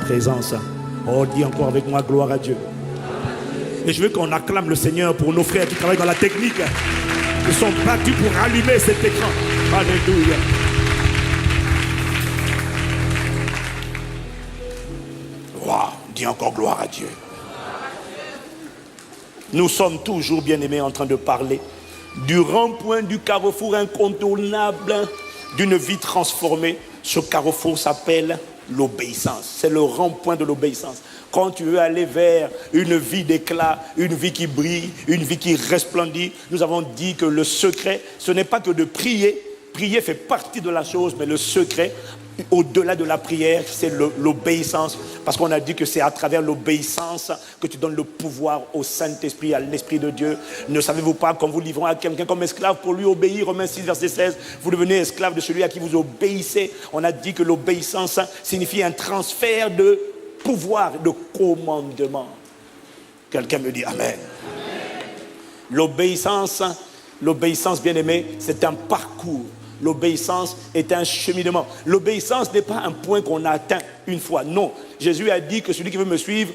présence. Oh, dis encore avec moi, gloire à Dieu. Et je veux qu'on acclame le Seigneur pour nos frères qui travaillent dans la technique. Ils sont battus pour allumer cet écran. Alléluia. Waouh, dis encore gloire à Dieu. Nous sommes toujours, bien-aimés, en train de parler du rond-point du carrefour incontournable d'une vie transformée. Ce carrefour s'appelle l'obéissance. C'est le rond-point de l'obéissance. Quand tu veux aller vers une vie d'éclat, une vie qui brille, une vie qui resplendit, nous avons dit que le secret, ce n'est pas que de prier. Prier fait partie de la chose, mais le secret, au-delà de la prière, c'est l'obéissance. Parce qu'on a dit que c'est à travers l'obéissance que tu donnes le pouvoir au Saint-Esprit, à l'Esprit de Dieu. Ne savez-vous pas, quand vous livrez à quelqu'un comme esclave pour lui obéir, Romains 6, verset 16, vous devenez esclave de celui à qui vous obéissez. On a dit que l'obéissance signifie un transfert de pouvoir, de commandement. Quelqu'un me dit Amen. L'obéissance, bien-aimé, c'est un parcours. L'obéissance est un cheminement. L'obéissance n'est pas un point qu'on atteint une fois. Non. Jésus a dit que celui qui veut me suivre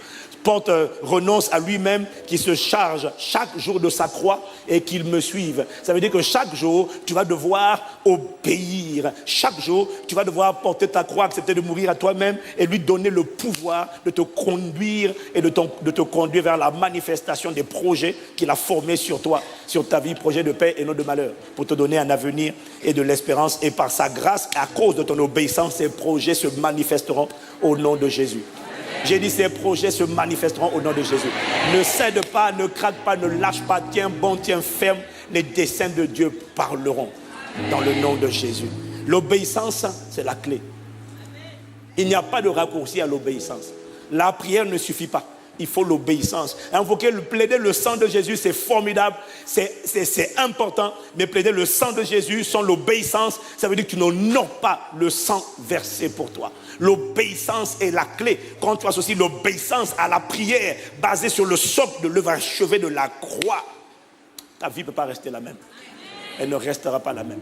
renonce à lui-même, qui se charge chaque jour de sa croix et qu'il me suive. Ça veut dire que chaque jour, tu vas devoir obéir. Chaque jour, tu vas devoir porter ta croix, accepter de mourir à toi-même et lui donner le pouvoir de te conduire et de te conduire vers la manifestation des projets qu'il a formés sur toi, sur ta vie, projets de paix et non de malheur, pour te donner un avenir et de l'espérance. Et par sa grâce, à cause de ton obéissance, ces projets se manifesteront au nom de Jésus. J'ai dit, ces projets se manifesteront au nom de Jésus. Ne cède pas, ne craque pas, ne lâche pas, tiens bon, tiens ferme. Les desseins de Dieu parleront dans le nom de Jésus. L'obéissance, c'est la clé. Il n'y a pas de raccourci à l'obéissance. La prière ne suffit pas. Il faut l'obéissance. Invoquer, plaider le sang de Jésus, c'est formidable, c'est important. Mais plaider le sang de Jésus sans l'obéissance, ça veut dire que tu n'honores pas le sang versé pour toi. L'obéissance est la clé. Quand tu associes l'obéissance à la prière basée sur le socle de l'œuvre achevée de la croix, ta vie ne peut pas rester la même. Elle ne restera pas la même.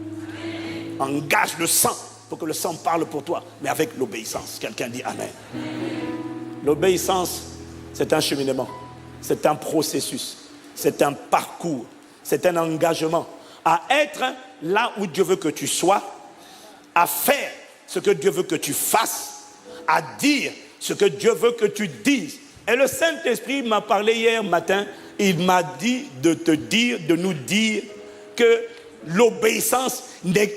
Engage le sang pour que le sang parle pour toi, mais avec l'obéissance. Quelqu'un dit Amen. L'obéissance, c'est un cheminement, c'est un processus, c'est un parcours, c'est un engagement à être là où Dieu veut que tu sois, à faire ce que Dieu veut que tu fasses, à dire ce que Dieu veut que tu dises. Et le Saint-Esprit m'a parlé hier matin, il m'a dit de te dire, de nous dire que l'obéissance,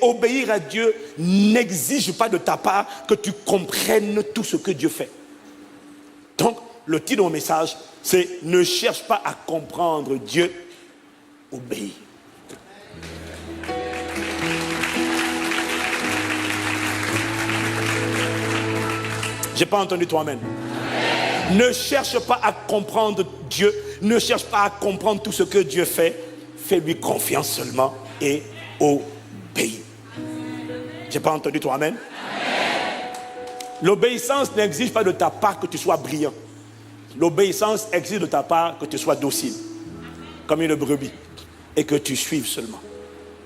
obéir à Dieu n'exige pas de ta part que tu comprennes tout ce que Dieu fait. Donc, le titre de mon message, c'est « Ne cherche pas à comprendre Dieu, obéis ». J'ai pas entendu toi, amen. Ne cherche pas à comprendre Dieu, ne cherche pas à comprendre tout ce que Dieu fait. Fais-lui confiance seulement et obéis. J'ai pas entendu toi, amen. L'obéissance n'exige pas de ta part que tu sois brillant. L'obéissance exige de ta part que tu sois docile, comme une brebis, et que tu suives seulement.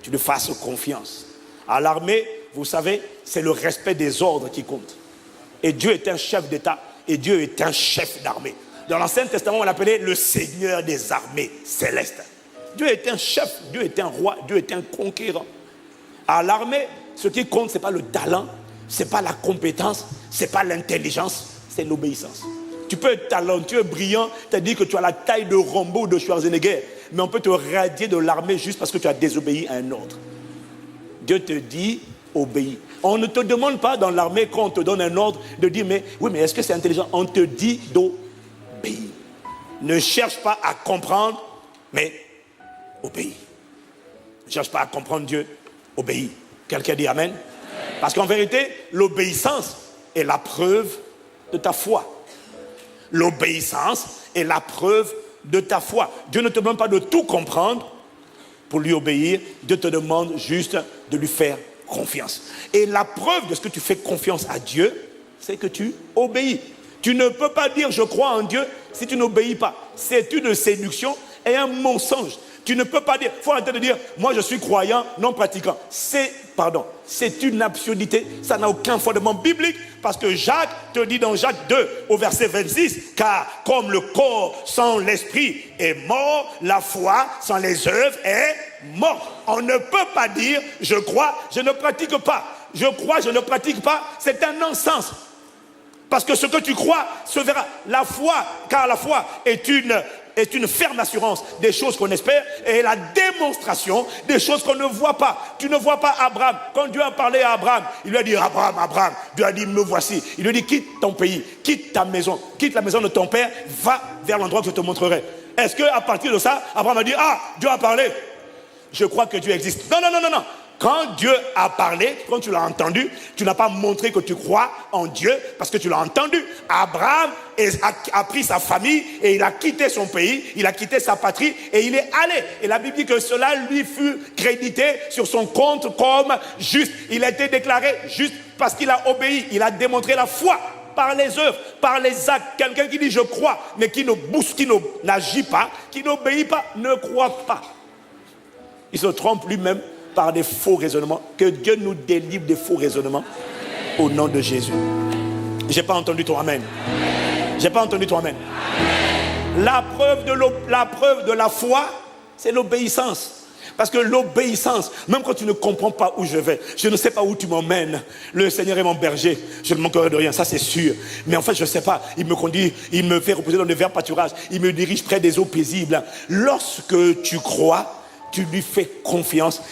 Tu lui fasses confiance. À l'armée, vous savez, c'est le respect des ordres qui compte. Et Dieu est un chef d'État, et Dieu est un chef d'armée. Dans l'Ancien Testament, on l'appelait le Seigneur des armées célestes. Dieu est un chef, Dieu est un roi, Dieu est un conquérant. À l'armée, ce qui compte, ce n'est pas le talent, ce n'est pas la compétence, ce n'est pas l'intelligence, c'est l'obéissance. Tu peux être talentueux, brillant, c'est-à-dire que tu as la taille de Rambo ou de Schwarzenegger, mais on peut te radier de l'armée juste parce que tu as désobéi à un ordre. Dieu te dit, obéis. On ne te demande pas dans l'armée, quand on te donne un ordre, de dire, mais est-ce que c'est intelligent? On te dit d'obéir. Ne cherche pas à comprendre, mais obéis. Ne cherche pas à comprendre Dieu, obéis. Quelqu'un dit Amen? Parce qu'en vérité, l'obéissance est la preuve de ta foi. L'obéissance est la preuve de ta foi. Dieu ne te demande pas de tout comprendre pour lui obéir. Dieu te demande juste de lui faire confiance. Et la preuve de ce que tu fais confiance à Dieu, c'est que tu obéis. Tu ne peux pas dire je crois en Dieu si tu n'obéis pas. C'est une séduction et un mensonge. Tu ne peux pas dire, il faut arrêter de dire, moi je suis croyant, non pratiquant. C'est une absurdité, ça n'a aucun fondement biblique, parce que Jacques te dit dans Jacques 2, au verset 26, car comme le corps sans l'esprit est mort, la foi sans les œuvres est morte. On ne peut pas dire, je crois, je ne pratique pas. Je crois, je ne pratique pas, c'est un non-sens. Parce que ce que tu crois se verra. La foi, car la foi est une ferme assurance des choses qu'on espère et la démonstration des choses qu'on ne voit pas. Tu ne vois pas Abraham. Quand Dieu a parlé à Abraham, il lui a dit, Abraham, Dieu a dit, me voici. Il lui a dit, quitte ton pays, quitte ta maison, quitte la maison de ton père, va vers l'endroit que je te montrerai. Est-ce qu'à partir de ça, Abraham a dit, Dieu a parlé, je crois que Dieu existe. Non. Quand Dieu a parlé, quand tu l'as entendu, tu n'as pas montré que tu crois en Dieu parce que tu l'as entendu. Abraham a pris sa famille et il a quitté son pays, il a quitté sa patrie et il est allé. Et la Bible dit que cela lui fut crédité sur son compte comme juste. Il a été déclaré juste parce qu'il a obéi, il a démontré la foi par les œuvres, par les actes. Quelqu'un qui dit je crois, mais qui ne bouge, qui n'agit pas, qui n'obéit pas, ne croit pas. Il se trompe lui-même par des faux raisonnements. Que Dieu nous délivre des faux raisonnements. Amen. Au nom de Jésus. J'ai pas entendu ton amen. J'ai pas entendu ton amen. La preuve de la foi, c'est l'obéissance. Parce que l'obéissance, même quand tu ne comprends pas où je vais, je ne sais pas où tu m'emmènes, le Seigneur est mon berger, je ne manquerai de rien, ça c'est sûr. Mais en fait, je ne sais pas, il me conduit, il me fait reposer dans de verts pâturages, il me dirige près des eaux paisibles. Lorsque tu crois, tu lui fais confiance,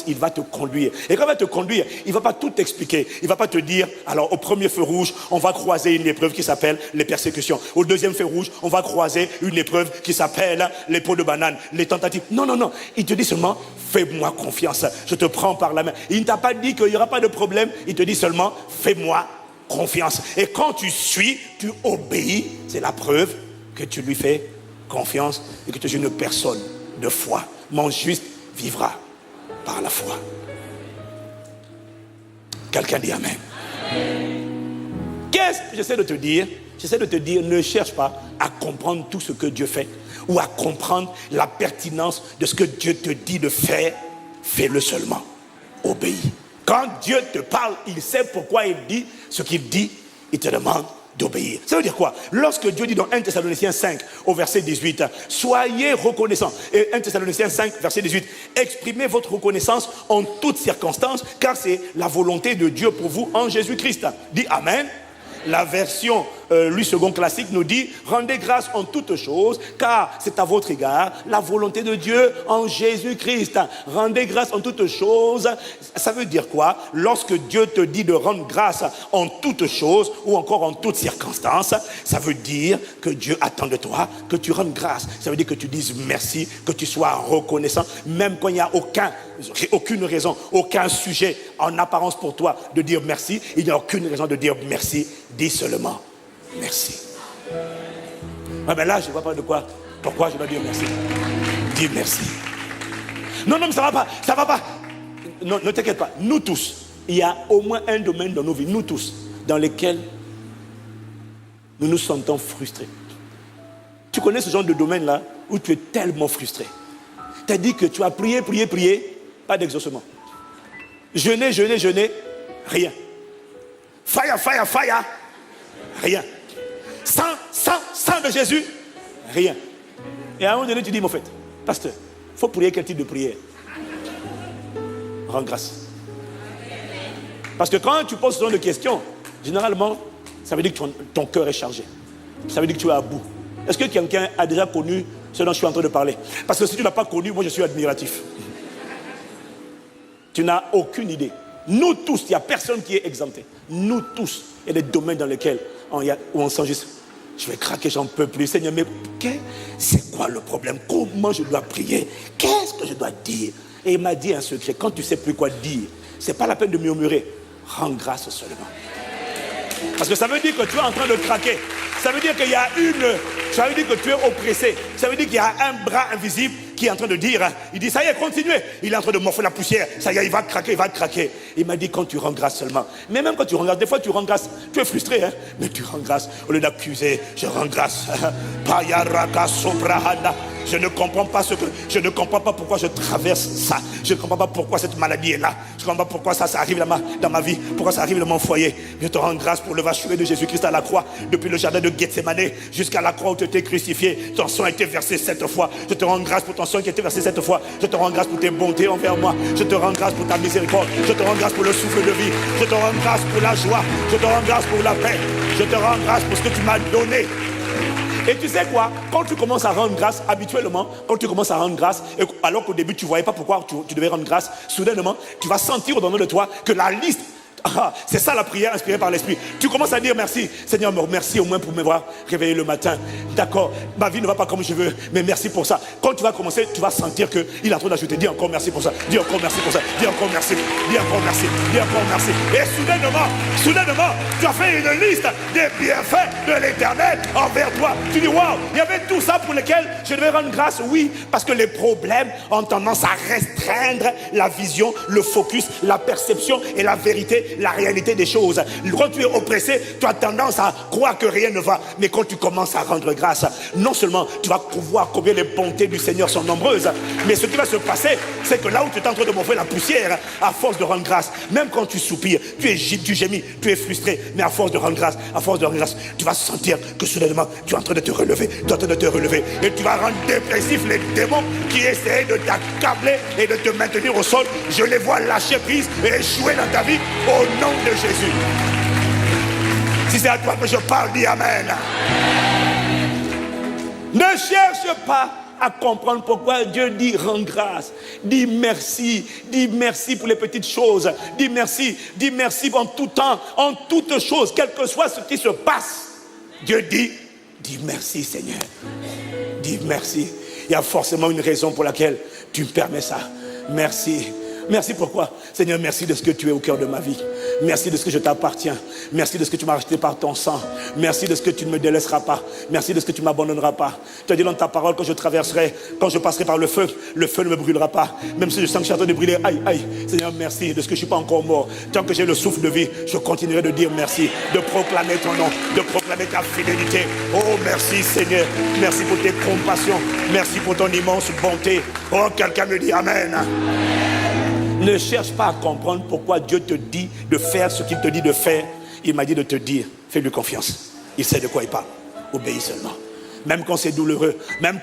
il va te conduire. Et quand il va te conduire, il ne va pas tout t'expliquer. Il ne va pas te dire, alors au premier feu rouge, on va croiser une épreuve qui s'appelle les persécutions. Au deuxième feu rouge, on va croiser une épreuve qui s'appelle les peaux de banane, les tentatives. Non. Il te dit seulement, fais-moi confiance. Je te prends par la main. Il ne t'a pas dit qu'il n'y aura pas de problème. Il te dit seulement, fais-moi confiance. Et quand tu suis, tu obéis. C'est la preuve que tu lui fais confiance et que tu es une personne de foi. Mon juste vivra par la foi. Quelqu'un dit amen. Qu'est-ce que j'essaie de te dire? J'essaie de te dire, ne cherche pas à comprendre tout ce que Dieu fait ou à comprendre la pertinence de ce que Dieu te dit de faire. Fais-le seulement. Obéis. Quand Dieu te parle, il sait pourquoi il dit ce qu'il dit. Il te demande d'obéir. Ça veut dire quoi? Lorsque Dieu dit dans 1 Thessaloniciens 5 au verset 18, soyez reconnaissants. Et 1 Thessaloniciens 5 verset 18, exprimez votre reconnaissance en toutes circonstances, car c'est la volonté de Dieu pour vous en Jésus-Christ. Dis amen. La version Louis II classique nous dit, rendez grâce en toutes choses, car c'est à votre égard la volonté de Dieu en Jésus-Christ. Rendez grâce en toutes choses, ça veut dire quoi? Lorsque Dieu te dit de rendre grâce en toutes choses, ou encore en toutes circonstances, ça veut dire que Dieu attend de toi que tu rendes grâce. Ça veut dire que tu dises merci, que tu sois reconnaissant, même quand il n'y a aucune raison, aucun sujet en apparence pour toi de dire merci, il n'y a aucune raison de dire merci. Dis seulement merci. Ah ben là, je ne vois pas de quoi. Pourquoi je dois dire merci? Dis merci. Non, mais ça va pas. Non, ne t'inquiète pas. Nous tous, il y a au moins un domaine dans nos vies, nous tous, dans lequel nous nous sentons frustrés. Tu connais ce genre de domaine-là où tu es tellement frustré. Tu as dit que tu as prié, pas d'exaucement. Jeûné, rien. Fire, rien. Sang de Jésus, rien. Et à un moment donné, tu dis, mon fait, pasteur, il faut prier quel type de prière? Rends grâce. Parce que quand tu poses ce genre de questions, généralement, ça veut dire que ton cœur est chargé. Ça veut dire que tu es à bout. Est-ce que quelqu'un a déjà connu ce dont je suis en train de parler? Parce que si tu n'as pas connu, moi je suis admiratif. Tu n'as aucune idée. Nous tous, il n'y a personne qui est exempté. Nous tous, il y a des domaines dans lesquels on sent juste, je vais craquer, j'en peux plus. Seigneur, mais c'est quoi le problème? Comment je dois prier? Qu'est-ce que je dois dire? Et il m'a dit un secret, quand tu ne sais plus quoi dire, ce n'est pas la peine de murmurer. Rends grâce seulement. Parce que ça veut dire que tu es en train de craquer. Ça veut dire qu'il y a ça veut dire que tu es oppressé. Ça veut dire qu'il y a un bras invisible qui est en train de dire, il dit, ça y est, continuez. Il est en train de morfler la poussière. Ça y est, il va craquer. Il m'a dit, quand tu rends grâce seulement. Mais même quand tu rends grâce, des fois tu rends grâce, tu es frustré, mais tu rends grâce. Au lieu d'accuser, je rends grâce. Je ne comprends pas je ne comprends pas pourquoi je traverse ça. Je ne comprends pas pourquoi cette maladie est là. Je ne comprends pas pourquoi ça arrive dans ma vie. Pourquoi ça arrive dans mon foyer. Je te rends grâce pour le vachelet de Jésus-Christ à la croix. Depuis le jardin de Gethsémané jusqu'à la croix où tu étais crucifié. Ton sang a été versé 7 fois. Je te rends grâce pour ton sang qui a été versé 7 fois. Je te rends grâce pour tes bontés envers moi. Je te rends grâce pour ta miséricorde. Je te rends grâce pour le souffle de vie. Je te rends grâce pour la joie. Je te rends grâce pour la paix. Je te rends grâce pour ce que tu m'as donné. Et tu sais quoi, quand tu commences à rendre grâce, habituellement, quand tu commences à rendre grâce, alors qu'au début tu ne voyais pas pourquoi tu devais rendre grâce, soudainement, tu vas sentir au dedans de toi que la liste, c'est ça la prière inspirée par l'Esprit. Tu commences à dire merci, Seigneur, merci au moins pour m'avoir réveillé le matin. D'accord, ma vie ne va pas comme je veux, mais merci pour ça. Quand tu vas commencer, tu vas sentir qu'il est en train d'ajouter, dis encore merci pour ça, dis encore merci pour ça, dis encore merci, dis encore merci, dis encore merci. Et soudainement, tu as fait une liste des bienfaits de l'Éternel envers toi. Tu dis, waouh, il y avait tout ça pour lesquels je devais rendre grâce. Oui, parce que les problèmes ont tendance à restreindre la vision, le focus, la perception et la vérité, la réalité des choses. Quand tu es oppressé, tu as tendance à croire que rien ne va. Mais quand tu commences à rendre grâce, non seulement tu vas voir combien les bontés du Seigneur sont nombreuses, mais ce qui va se passer, c'est que là où tu es en train de m'offrir la poussière, à force de rendre grâce, même quand tu soupires, tu gémis, tu es frustré, mais à force de rendre grâce, tu vas sentir que soudainement tu es en train de te relever, et tu vas rendre dépressif les démons qui essaient de t'accabler et de te maintenir au sol. Je les vois lâcher prise et échouer dans ta vie au nom de Jésus. Si c'est à toi que je parle, dis Amen. Ne cherche pas à comprendre pourquoi Dieu dit rends grâce. Dis merci pour les petites choses. Dis merci en tout temps, en toutes choses, quel que soit ce qui se passe. Dieu dit merci Seigneur. Dis merci. Il y a forcément une raison pour laquelle tu me permets ça. Merci. Merci pourquoi? Seigneur, merci de ce que tu es au cœur de ma vie. Merci de ce que je t'appartiens. Merci de ce que tu m'as racheté par ton sang. Merci de ce que tu ne me délaisseras pas. Merci de ce que tu ne m'abandonneras pas. Tu as dit dans ta parole, quand je passerai par le feu ne me brûlera pas. Même si je sens que je suis en train de brûler, aïe. Seigneur, merci de ce que je ne suis pas encore mort. Tant que j'ai le souffle de vie, je continuerai de dire merci, de proclamer ton nom, de proclamer ta fidélité. Oh, merci Seigneur. Merci pour tes compassions. Merci pour ton immense bonté. Oh, quelqu'un me dit Amen. Ne cherche pas à comprendre pourquoi Dieu te dit de faire ce qu'il te dit de faire. Il m'a dit de te dire, fais-lui confiance. Il sait de quoi il parle. Obéis seulement. Même quand c'est douloureux, même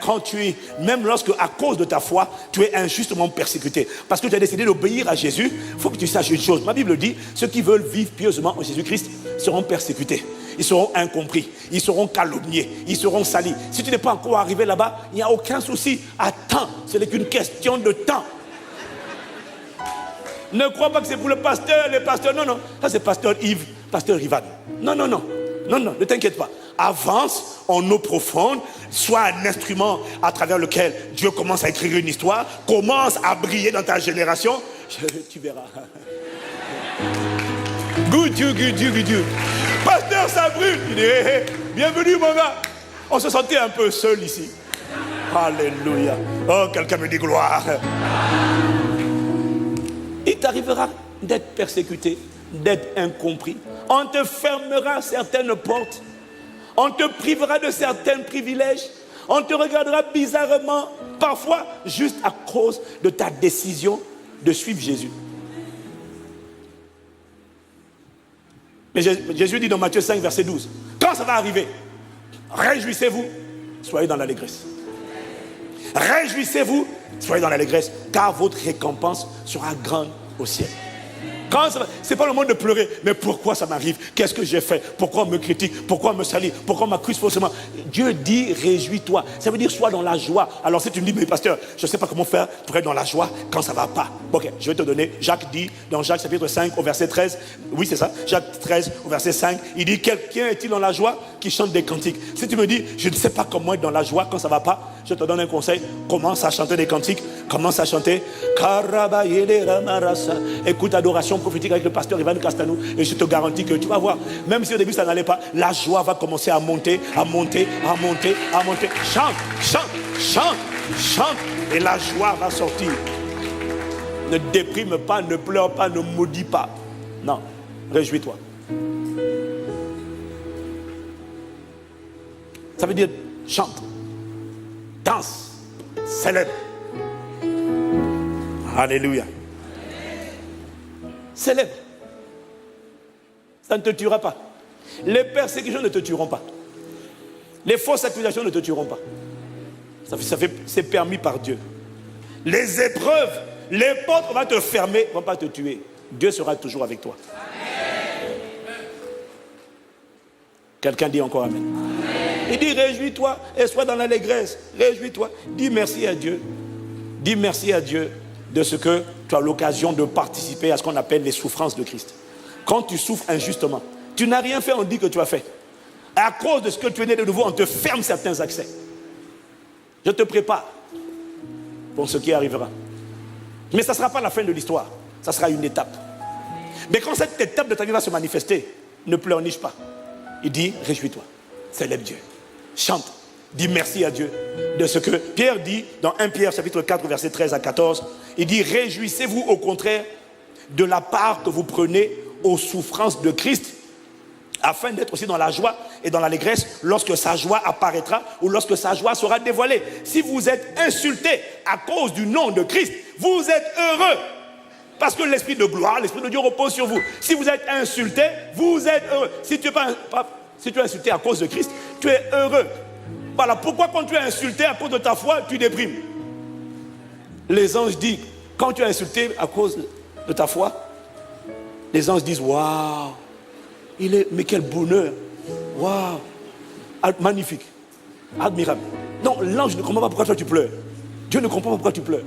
lorsque à cause de ta foi, tu es injustement persécuté. Parce que tu as décidé d'obéir à Jésus, il faut que tu saches une chose. Ma Bible dit, ceux qui veulent vivre pieusement en Jésus-Christ seront persécutés. Ils seront incompris, ils seront calomniés, ils seront salis. Si tu n'es pas encore arrivé là-bas, il n'y a aucun souci. Attends, ce n'est qu'une question de temps. Ne crois pas que c'est pour le pasteur, les pasteurs. Non, ça c'est pasteur Yves, pasteur Ivan. Non, ne t'inquiète pas. Avance en eau profonde, sois un instrument à travers lequel Dieu commence à écrire une histoire, commence à briller dans ta génération. Tu verras. Good Dieu. Pasteur, ça brûle. Il dit, hey, bienvenue mon gars. On se sentait un peu seul ici. Alléluia. Oh, quelqu'un me dit gloire. Il t'arrivera d'être persécuté, d'être incompris. On te fermera certaines portes. On te privera de certains privilèges. On te regardera bizarrement, parfois juste à cause de ta décision de suivre Jésus. Mais Jésus dit dans Matthieu 5, verset 12, quand ça va arriver, réjouissez-vous, soyez dans l'allégresse. Réjouissez-vous, soyez dans l'allégresse, car votre récompense sera grande au ciel. C'est pas le moment de pleurer, mais pourquoi ça m'arrive? Qu'est-ce que j'ai fait? Pourquoi on me critique? Pourquoi on me salit? Pourquoi on m'accuse faussement? Dieu dit réjouis-toi. Ça veut dire sois dans la joie. Alors si tu me dis, mais pasteur, je ne sais pas comment faire pour être dans la joie quand ça ne va pas. Ok, je vais te donner. Jacques dit dans Jacques chapitre 5 au verset 13. Oui, c'est ça. Jacques 13 au verset 5. Il dit, quelqu'un est-il dans la joie qui chante des cantiques? Si tu me dis, je ne sais pas comment être dans la joie quand ça ne va pas, je te donne un conseil. Commence à chanter des cantiques. Commence à chanter. Écoute adoration prophétique avec le pasteur Ivan Castanou et je te garantis que tu vas voir, même si au début ça n'allait pas, la joie va commencer à monter. Chante et la joie va sortir. Ne déprime pas, ne pleure pas, ne maudis pas. Non, réjouis-toi. Ça veut dire chante, danse, célèbre. Alléluia. Célèbre. Ça ne te tuera pas. Les persécutions ne te tueront pas. Les fausses accusations ne te tueront pas. C'est permis par Dieu. Les épreuves, les portes vont te fermer, ne vont pas te tuer. Dieu sera toujours avec toi. Amen. Quelqu'un dit encore Amen. Amen. Il dit réjouis-toi et sois dans l'allégresse. Réjouis-toi. Dis merci à Dieu. Dis merci à Dieu de ce que tu as l'occasion de participer à ce qu'on appelle les souffrances de Christ. Quand tu souffres injustement, tu n'as rien fait, on dit que tu as fait. À cause de ce que tu es né de nouveau, on te ferme certains accès. Je te prépare pour ce qui arrivera. Mais ça ne sera pas la fin de l'histoire. Ça sera une étape. Mais quand cette étape de ta vie va se manifester, ne pleurniche pas. Il dit, réjouis-toi, célèbre Dieu, chante, dis merci à Dieu de ce que Pierre dit dans 1 Pierre chapitre 4 verset 13 à 14. Il dit, réjouissez-vous au contraire de la part que vous prenez aux souffrances de Christ, afin d'être aussi dans la joie et dans l'allégresse lorsque sa joie apparaîtra ou lorsque sa joie sera dévoilée. Si vous êtes insulté à cause du nom de Christ, vous êtes heureux. Parce que l'esprit de gloire, l'esprit de Dieu repose sur vous. Si vous êtes insulté, vous êtes heureux. Si tu es insulté à cause de Christ, tu es heureux. Voilà pourquoi quand tu es insulté à cause de ta foi, tu déprimes. Les anges disent, quand tu es insulté à cause de ta foi, les anges disent, waouh, mais quel bonheur, waouh, magnifique, admirable. Non, l'ange ne comprend pas pourquoi toi tu pleures. Dieu ne comprend pas pourquoi tu pleures.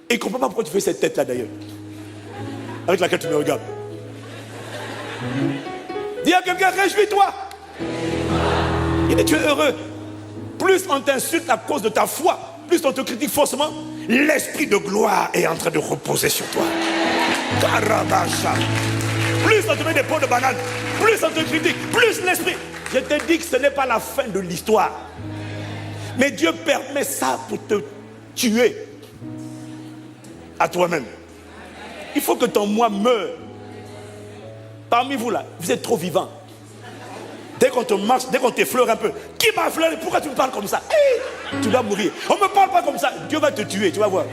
Et il ne comprend pas pourquoi tu fais cette tête-là d'ailleurs, avec laquelle tu me regardes. Dis à quelqu'un, réjouis-toi. Il dit, tu es heureux. Plus on t'insulte à cause de ta foi, plus on te critique faussement, l'esprit de gloire est en train de reposer sur toi. Carabacha. Plus on te met des pots de banane, plus on te critique, plus l'esprit. Je te dis que ce n'est pas la fin de l'histoire. Mais Dieu permet ça pour te tuer à toi-même. Il faut que ton moi meure. Parmi vous là, vous êtes trop vivants. Dès qu'on te marche, dès qu'on t'effleure un peu, qui m'a effleuré? Pourquoi tu me parles comme ça? Tu dois mourir. On ne me parle pas comme ça. Dieu va te tuer, tu vas voir.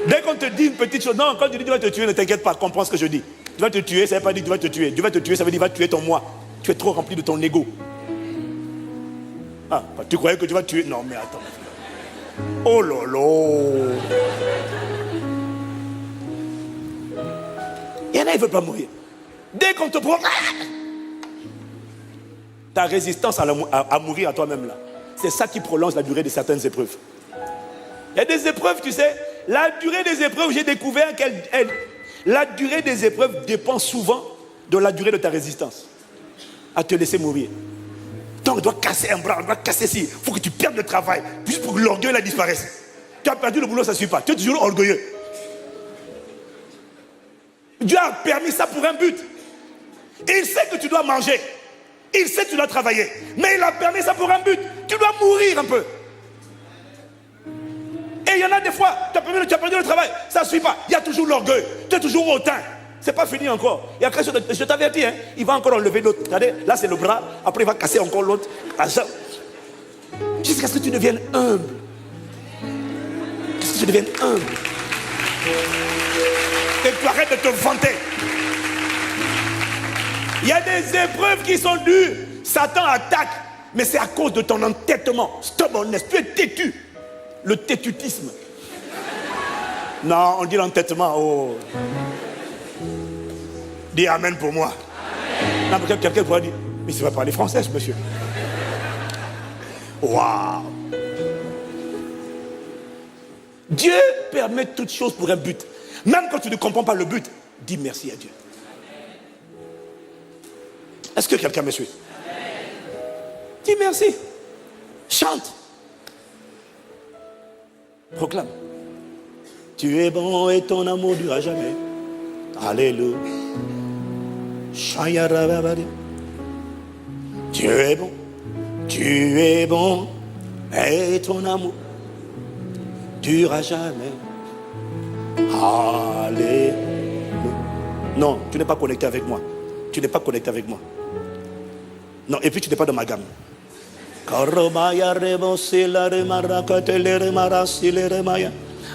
Dès qu'on te dit une petite chose, non, quand tu dis Dieu va te tuer, ne t'inquiète pas, comprends ce que je dis. Dieu va te tuer, ça ne veut pas dire Dieu va te tuer. Dieu va te tuer, ça veut dire qu'il va tuer ton moi. Tu es trop rempli de ton ego. Ah, tu croyais que tu vas tuer? Non, mais attends. Oh lolo. Il y en a, ils ne veulent pas mourir. Dès qu'on te prend, ta résistance à mourir à toi-même là, c'est ça qui prolonge la durée de certaines épreuves. Il y a des épreuves, tu sais, la durée des épreuves, j'ai découvert la durée des épreuves dépend souvent de la durée de ta résistance à te laisser mourir. Donc on doit casser un bras, on doit casser ci, il faut que tu perdes le travail, juste pour que l'orgueil là disparaisse. Tu as perdu le boulot, ça ne suffit pas, tu es toujours orgueilleux. Dieu a permis ça pour un but. Il sait que tu dois manger. Il sait que tu dois travailler. Mais il a permis ça pour un but. Tu dois mourir un peu. Et il y en a des fois, tu as perdu le travail. Ça ne suffit pas. Il y a toujours l'orgueil. Tu es toujours hautain. Ce n'est pas fini encore. Il y a quelque chose, je t'avertis, hein, il va encore enlever l'autre. Regardez, là c'est le bras. Après il va casser encore l'autre. Jusqu'à ce que tu deviennes humble. Jusqu'à ce que tu deviennes humble. Et tu arrêtes de te vanter. Il y a des épreuves qui sont dures. Satan attaque. Mais c'est à cause de ton entêtement. Stubbornness. Tu es têtu. Le têtutisme. Non, on dit l'entêtement. Oh. Dis Amen pour moi. Amen. Non, peut-être quelqu'un pourrait dire, mais il ne va parler français, ce monsieur. Waouh. Dieu permet toutes choses pour un but. Même quand tu ne comprends pas le but, dis merci à Dieu. Est-ce que quelqu'un me suit? Dis merci. Chante. Proclame. Tu es bon et ton amour durera jamais. Alléluia. Tu es bon. Tu es bon et ton amour durera jamais. Alléluia. Non, tu n'es pas connecté avec moi. Tu n'es pas connecté avec moi. Non, et puis tu n'es pas dans ma gamme.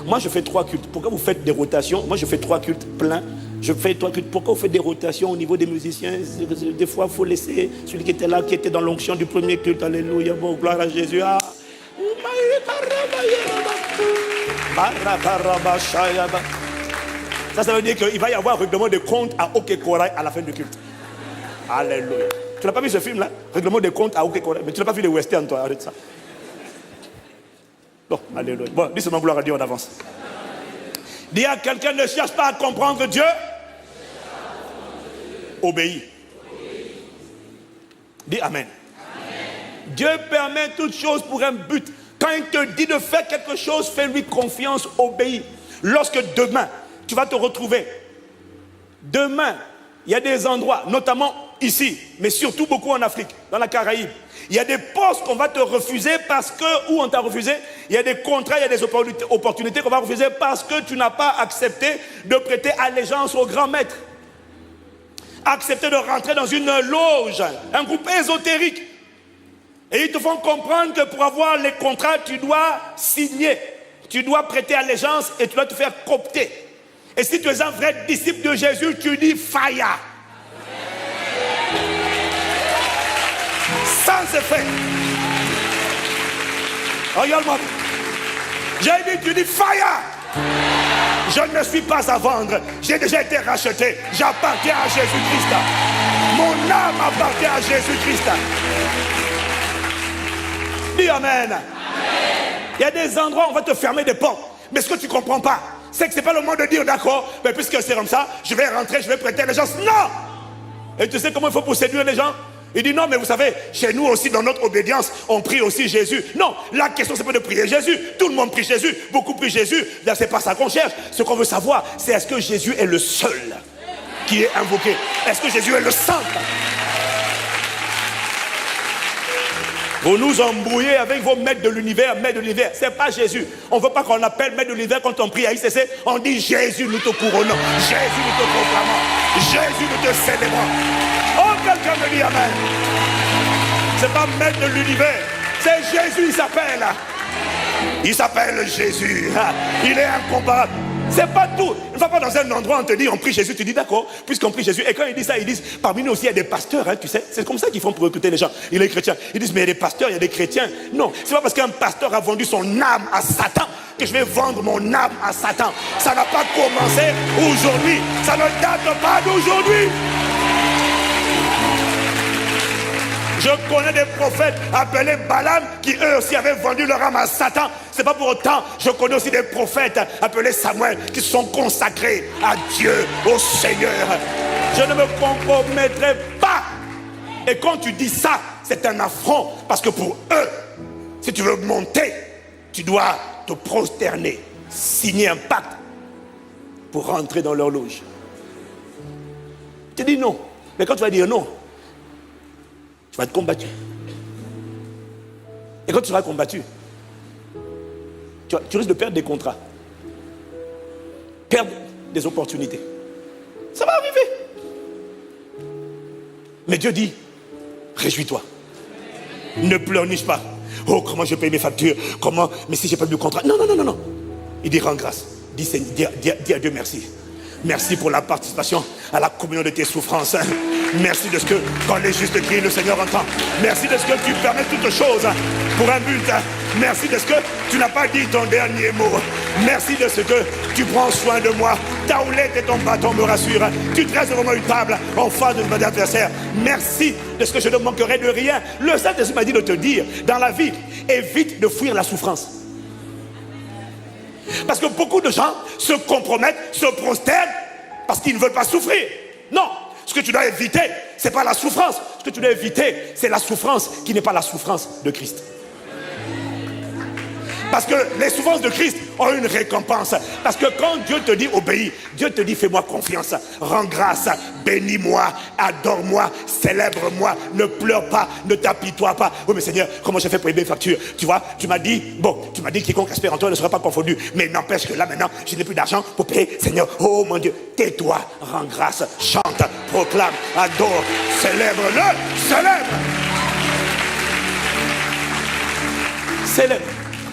Moi, je fais 3 cultes. Pourquoi vous faites des rotations? Moi, je fais 3 cultes pleins. Je fais 3 cultes. Pourquoi vous faites des rotations au niveau des musiciens? Des fois, il faut laisser celui qui était là, qui était dans l'onction du premier culte. Alléluia, bon, gloire à Jésus. Ah. Ça veut dire qu'il va y avoir un règlement de compte à Okekorai à la fin du culte. Alléluia. Tu n'as pas vu ce film-là? Règlement de compte à Okekorai. Mais tu n'as pas vu les westerns, toi. Arrête ça. Bon, alléluia. Bon, dis seulement gloire à Dieu en avance. Dis à quelqu'un, ne cherche pas à comprendre Dieu. Obéis. Dis amen. Dieu permet toutes choses pour un but. Quand il te dit de faire quelque chose, fais-lui confiance, obéis. Lorsque demain, tu vas te retrouver. Demain, il y a des endroits, notamment ici, mais surtout beaucoup en Afrique, dans la Caraïbe. Il y a des postes qu'on va te refuser parce que, ou on t'a refusé, il y a des contrats, il y a des opportunités qu'on va refuser parce que tu n'as pas accepté de prêter allégeance au grand maître. Accepter de rentrer dans une loge, un groupe ésotérique. Et ils te font comprendre que pour avoir les contrats, tu dois signer. Tu dois prêter allégeance et tu dois te faire coopter. Et si tu es un vrai disciple de Jésus, tu dis fire. Sans effet. Regarde-moi. J'ai dit, tu dis fire. Je ne suis pas à vendre. J'ai déjà été racheté. J'appartiens à Jésus-Christ. Mon âme appartient à Jésus-Christ. Dis amen. Il y a des endroits où on va te fermer des portes. Mais ce que tu ne comprends pas, c'est que ce n'est pas le moment de dire d'accord, mais puisque c'est comme ça, je vais rentrer, je vais prêter les gens. Non. Et tu sais comment il faut pour séduire les gens? Il dit non, mais vous savez, chez nous aussi, dans notre obédience, on prie aussi Jésus. Non, la question, c'est pas de prier Jésus. Tout le monde prie Jésus, beaucoup prient Jésus. Là, c'est pas ça qu'on cherche. Ce qu'on veut savoir, c'est est-ce que Jésus est le seul qui est invoqué? Est-ce que Jésus est le saint? Vous nous embrouillez avec vos maîtres de l'univers, c'est pas Jésus. On ne veut pas qu'on appelle maître de l'univers quand on prie à ICC. On dit Jésus, nous te couronnons. Jésus, nous te proclamons. Jésus, nous te célébrons. Oh, quelqu'un me dit amen. C'est pas maître de l'univers, c'est Jésus, il s'appelle. Il s'appelle Jésus. Il est incomparable. C'est pas tout. Ne va pas dans un endroit, on te dit, on prie Jésus, tu dis d'accord, puisqu'on prie Jésus. Et quand ils disent ça, ils disent, parmi nous aussi, il y a des pasteurs, hein, tu sais. C'est comme ça qu'ils font pour recruter les gens. Il est chrétien. Ils disent, mais il y a des pasteurs, il y a des chrétiens. Non, c'est pas parce qu'un pasteur a vendu son âme à Satan que je vais vendre mon âme à Satan. Ça n'a pas commencé aujourd'hui. Ça ne date pas d'aujourd'hui. Je connais des prophètes appelés Balaam qui eux aussi avaient vendu leur âme à Satan. C'est pas pour autant. Je connais aussi des prophètes appelés Samuel qui se sont consacrés à Dieu, au Seigneur. Je ne me compromettrai pas. Et quand tu dis ça, c'est un affront. Parce que pour eux, si tu veux monter, tu dois te prosterner, signer un pacte pour rentrer dans leur loge. Tu dis non. Mais quand tu vas dire non, tu vas être combattu. Et quand tu seras combattu, tu risques de perdre des contrats, perdre des opportunités. Ça va arriver. Mais Dieu dit, réjouis-toi. Ne pleurniche pas. Oh, comment je paye mes factures? Comment? Mais si j'ai pas eu de contrat. Non, non, non, non, non. Il dit, rends grâce. Dis à Dieu merci. Merci pour la participation à la communion de tes souffrances. Merci de ce que, quand les justes crient, le Seigneur entend. Merci de ce que tu permets toutes choses pour un but. Merci de ce que tu n'as pas dit ton dernier mot. Merci de ce que tu prends soin de moi. Ta houlette et ton bâton me rassurent. Tu dresses devant moi une table en face de mon adversaire. Merci de ce que je ne manquerai de rien. Le Saint-Esprit m'a dit de te dire, dans la vie, évite de fuir la souffrance. Parce que beaucoup de gens se compromettent, se prosternent parce qu'ils ne veulent pas souffrir. Non, ce que tu dois éviter, ce n'est pas la souffrance. Ce que tu dois éviter, c'est la souffrance qui n'est pas la souffrance de Christ. Parce que les souffrances de Christ ont une récompense. Parce que quand Dieu te dit obéis, Dieu te dit fais-moi confiance, rends grâce, bénis-moi, adore-moi, célèbre-moi, ne pleure pas, ne t'apitoie pas. Oui mais Seigneur, comment j'ai fait pour payer mes factures? Tu vois, tu m'as dit quiconque espère en toi ne sera pas confondu. Mais n'empêche que là maintenant, je n'ai plus d'argent pour payer. Seigneur, oh mon Dieu, tais-toi, rends grâce, chante, proclame, adore, célèbre-le, célèbre. Célèbre.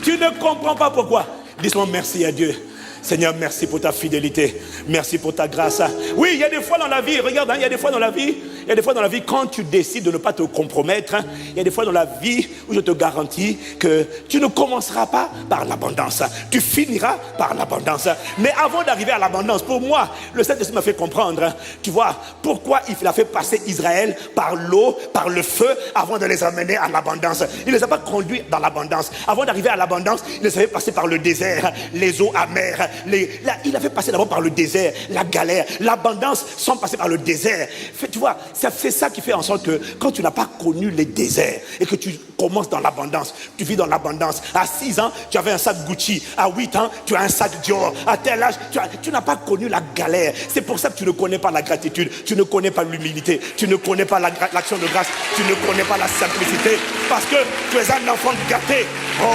Tu ne comprends pas pourquoi. Dis-moi merci à Dieu. Seigneur, merci pour ta fidélité. Merci pour ta grâce. Oui, il y a des fois dans la vie, regarde, il y a des fois dans la vie, quand tu décides de ne pas te compromettre, il y a des fois dans la vie où je te garantis que tu ne commenceras pas par l'abondance. Tu finiras par l'abondance. Mais avant d'arriver à l'abondance, pour moi, le Saint-Esprit m'a fait comprendre, tu vois, pourquoi il a fait passer Israël par l'eau, par le feu, avant de les amener à l'abondance. Il ne les a pas conduits dans l'abondance. Avant d'arriver à l'abondance, il les a fait passer par le désert, les eaux amères. Il a fait passer d'abord par le désert, la galère, l'abondance sans passer par le désert. Tu vois, c'est ça qui fait en sorte que quand tu n'as pas connu les déserts et que tu commences dans l'abondance, tu vis dans l'abondance. À 6 ans, tu avais un sac Gucci. À 8 ans, tu as un sac Dior. À tel âge, tu n'as pas connu la galère. C'est pour ça que tu ne connais pas la gratitude, tu ne connais pas l'humilité, tu ne connais pas l'action de grâce, tu ne connais pas la simplicité. Parce que tu es un enfant gâté. Oh!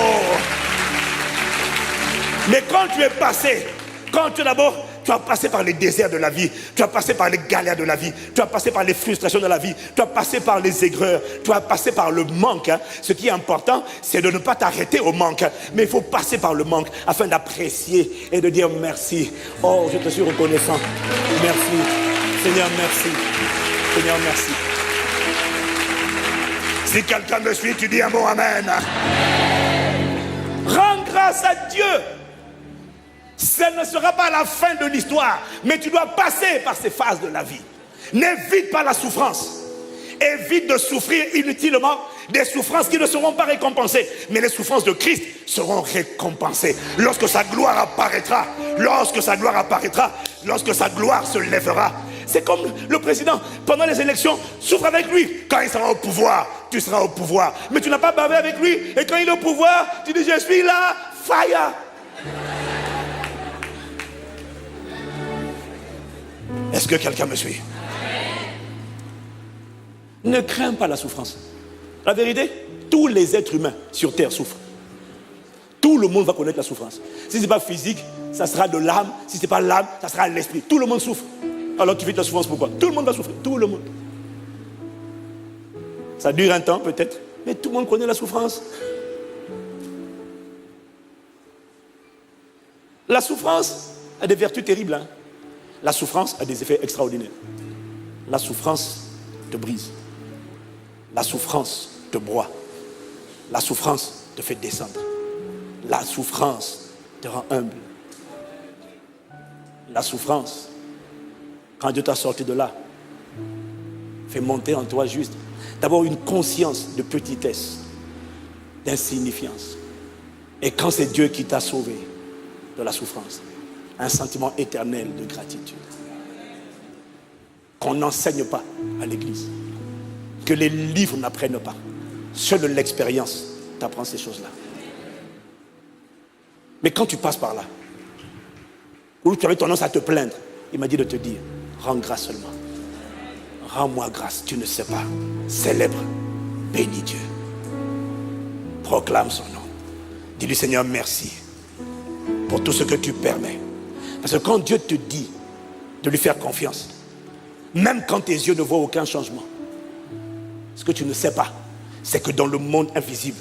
Mais quand tu es passé, tu as passé par les déserts de la vie, tu as passé par les galères de la vie, tu as passé par les frustrations de la vie, tu as passé par les aigreurs, tu as passé par le manque. Ce qui est important, c'est de ne pas t'arrêter au manque, mais il faut passer par le manque afin d'apprécier et de dire merci. Oh, je te suis reconnaissant. Merci. Seigneur, merci. Seigneur, merci. Si quelqu'un me suit, tu dis un mot amen. Rends grâce à Dieu. Ce ne sera pas la fin de l'histoire, mais tu dois passer par ces phases de la vie. N'évite pas la souffrance. Évite de souffrir inutilement des souffrances qui ne seront pas récompensées. Mais les souffrances de Christ seront récompensées. Lorsque sa gloire apparaîtra, lorsque sa gloire se lèvera. C'est comme le président, pendant les élections, souffre avec lui. Quand il sera au pouvoir, tu seras au pouvoir. Mais tu n'as pas bavé avec lui. Et quand il est au pouvoir, tu dis, je suis là, fire. Est-ce que quelqu'un me suit? Ne crains pas la souffrance. La vérité, tous les êtres humains sur terre souffrent. Tout le monde va connaître la souffrance. Si ce n'est pas physique, ça sera de l'âme. Si ce n'est pas l'âme, ça sera l'esprit. Tout le monde souffre. Alors tu vis ta souffrance pourquoi? Tout le monde va souffrir. Tout le monde. Ça dure un temps peut-être, mais tout le monde connaît la souffrance. La souffrance a des vertus terribles. La souffrance a des effets extraordinaires. La souffrance te brise. La souffrance te broie. La souffrance te fait descendre. La souffrance te rend humble. La souffrance, quand Dieu t'a sorti de là, fait monter en toi juste d'abord une conscience de petitesse, d'insignifiance. Et quand c'est Dieu qui t'a sauvé de la souffrance, un sentiment éternel de gratitude. Qu'on n'enseigne pas à l'église, que les livres n'apprennent pas. Seule l'expérience t'apprend ces choses-là. Mais quand tu passes par là, où tu avais tendance à te plaindre, il m'a dit de te dire, rends grâce seulement. Rends-moi grâce, tu ne sais pas. Célèbre, bénis Dieu. Proclame son nom. Dis-lui, Seigneur, merci pour tout ce que tu permets. Parce que quand Dieu te dit de lui faire confiance, même quand tes yeux ne voient aucun changement, ce que tu ne sais pas, c'est que dans le monde invisible,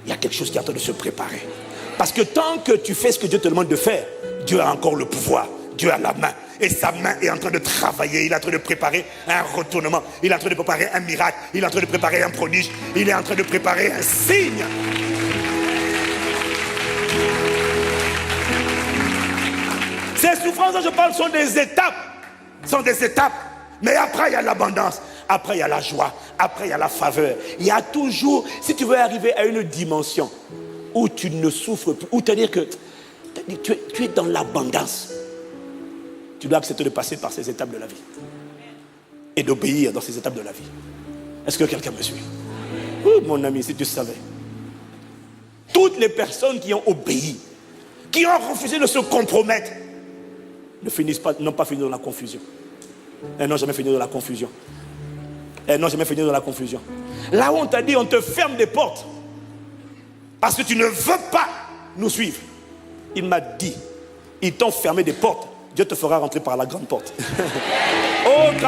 il y a quelque chose qui est en train de se préparer. Parce que tant que tu fais ce que Dieu te demande de faire, Dieu a encore le pouvoir, Dieu a la main. Et sa main est en train de travailler, il est en train de préparer un retournement, il est en train de préparer un miracle, il est en train de préparer un prodige, il est en train de préparer un signe. Ces souffrances dont je parle sont des étapes. Mais après il y a l'abondance, après il y a la joie, après il y a la faveur. Il y a toujours, si tu veux arriver à une dimension où tu ne souffres plus, où te dire que tu es dans l'abondance, tu dois accepter de passer par ces étapes de la vie et d'obéir dans ces étapes de la vie. Est-ce que quelqu'un me suit? Oh, mon ami, si tu savais, toutes les personnes qui ont obéi, qui ont refusé de se compromettre, n'ont pas fini dans la confusion. Elles n'ont jamais fini dans la confusion. Là où on t'a dit, on te ferme des portes parce que tu ne veux pas nous suivre. Il m'a dit, ils t'ont fermé des portes. Dieu te fera rentrer par la grande porte. Oh, Dieu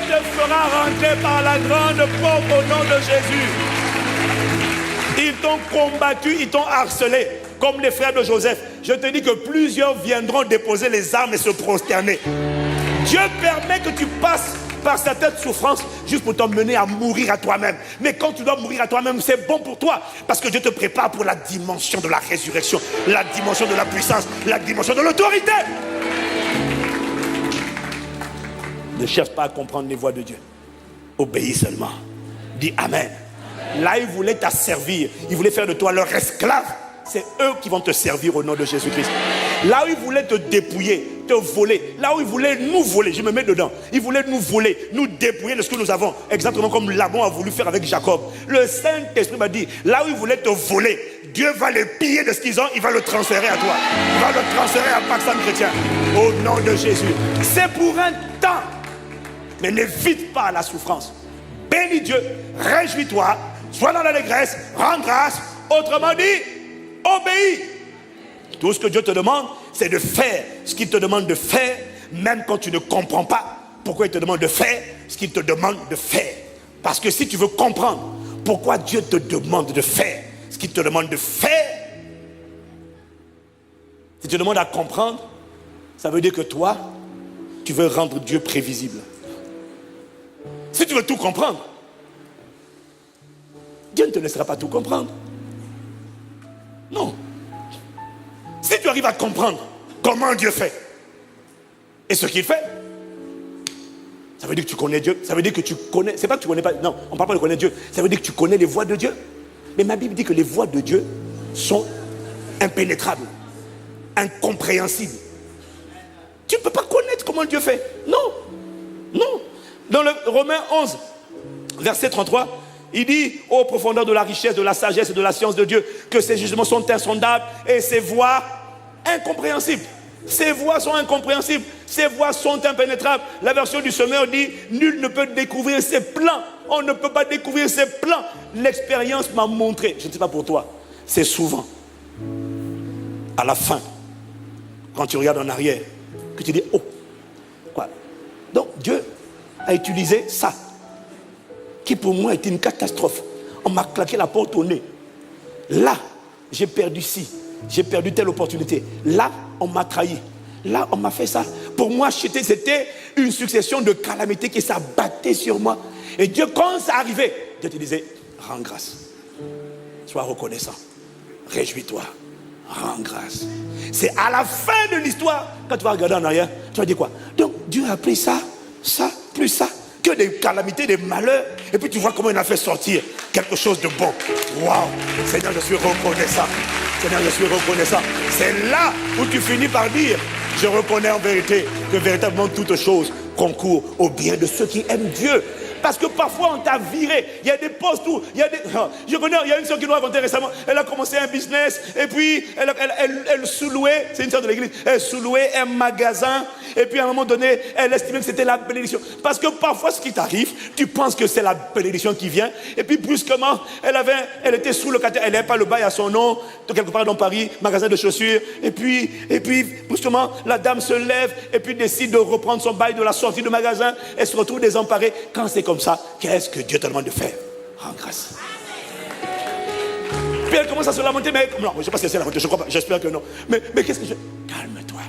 te fera rentrer par la grande porte au nom de Jésus. Ils t'ont combattu, ils t'ont harcelé, comme les frères de Joseph. Je te dis que plusieurs viendront déposer les armes et se prosterner. Dieu permet que tu passes par certaines souffrances juste pour t'emmener à mourir à toi-même. Mais quand tu dois mourir à toi-même, c'est bon pour toi, parce que Dieu te prépare pour la dimension de la résurrection, la dimension de la puissance, la dimension de l'autorité. Ne cherche pas à comprendre les voies de Dieu. Obéis seulement. Dis Amen. Là, ils voulaient t'asservir. Ils voulaient faire de toi leur esclave. C'est eux qui vont te servir au nom de Jésus-Christ. Là où ils voulaient te dépouiller, te voler, là où ils voulaient nous voler, je me mets dedans. Ils voulaient nous voler, nous dépouiller de ce que nous avons. Exactement comme Laban a voulu faire avec Jacob. Le Saint-Esprit m'a dit, là où ils voulaient te voler, Dieu va les piller de ce qu'ils ont, il va le transférer à toi. Il va le transférer à Pakistan chrétien. Au nom de Jésus. C'est pour un temps. Mais n'évite pas la souffrance. Bénis Dieu, réjouis-toi, sois dans l'allégresse, rends grâce. Autrement dit, obéis. Tout ce que Dieu te demande, c'est de faire ce qu'il te demande de faire, même quand tu ne comprends pas pourquoi il te demande de faire ce qu'il te demande de faire. Parce que si tu veux comprendre pourquoi Dieu te demande de faire ce qu'il te demande de faire, si tu demandes à comprendre, ça veut dire que toi, tu veux rendre Dieu prévisible. Si tu veux tout comprendre, Dieu ne te laissera pas tout comprendre. Non. Si tu arrives à comprendre comment Dieu fait et ce qu'il fait, ça veut dire que tu connais Dieu. Ça veut dire que tu connais. C'est pas que tu connais pas. Non, on ne parle pas de connaître Dieu. Ça veut dire que tu connais les voies de Dieu. Mais ma Bible dit que les voies de Dieu sont impénétrables, incompréhensibles. Tu ne peux pas connaître comment Dieu fait. Non. Non. Dans le Romains 11, verset 33, il dit, ô profondeur de la richesse, de la sagesse et de la science de Dieu, que ses jugements sont insondables et ses voies incompréhensibles. Ses voies sont incompréhensibles, ses voies sont impénétrables. La version du Semeur dit, nul ne peut découvrir ses plans. On ne peut pas découvrir ses plans. L'expérience m'a montré, je ne sais pas pour toi, c'est souvent, à la fin, quand tu regardes en arrière, que tu dis, oh, quoi? Donc Dieu a utilisé ça, qui pour moi était une catastrophe. On m'a claqué la porte au nez. Là, j'ai perdu ci, j'ai perdu telle opportunité. Là, on m'a trahi. Là, on m'a fait ça. Pour moi, c'était une succession de calamités qui s'abattaient sur moi. Et Dieu, quand ça arrivait, Dieu te disait, rends grâce. Sois reconnaissant. Réjouis-toi. Rends grâce. C'est à la fin de l'histoire, quand tu vas regarder en arrière, tu vas dire quoi? Donc, Dieu a pris ça, plus ça, que des calamités, des malheurs. Et puis tu vois comment il a fait sortir quelque chose de bon. Waouh! Seigneur, je suis reconnaissant. Seigneur, je suis reconnaissant. C'est là où tu finis par dire, je reconnais en vérité que véritablement toutes choses concourent au bien de ceux qui aiment Dieu. Parce que parfois on t'a viré, il y a des postes où, il y a une soeur qui nous a raconté récemment, elle a commencé un business et puis elle sous-louait, c'est une soeur de l'église, elle sous-louait un magasin et puis à un moment donné, elle estimait que c'était la bénédiction. Parce que parfois ce qui t'arrive, tu penses que c'est la bénédiction qui vient et puis brusquement, elle était sous locataire, elle n'avait pas le bail à son nom, quelque part dans Paris, magasin de chaussures et puis brusquement, la dame se lève et puis décide de reprendre son bail de la sortie du magasin, elle se retrouve désemparée. Quand c'est comme ça, qu'est-ce que Dieu te demande de faire? Rends grâce. Puis elle commence à se lamenter, mais non, je ne sais pas si c'est la faute, je crois pas, j'espère que non. Mais qu'est-ce que je... Calme-toi.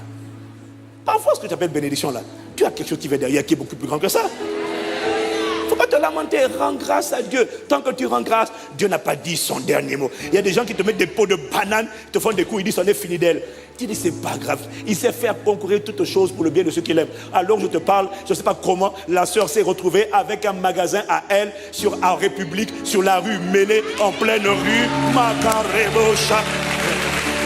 Parfois, ce que tu appelles bénédiction là, tu as quelque chose qui va derrière qui est beaucoup plus grand que ça. Il ne faut pas te lamenter, rends grâce à Dieu. Tant que tu rends grâce, Dieu n'a pas dit son dernier mot. Il y a des gens qui te mettent des pots de bananes, te font des coups, ils disent on est fini d'elle. Tu dis c'est pas grave. Il sait faire concourir toutes choses pour le bien de ceux qui l'aiment. Alors je te parle, je ne sais pas comment, la sœur s'est retrouvée avec un magasin à elle, en République, sur la rue Mêlée, en pleine rue Macarebocha.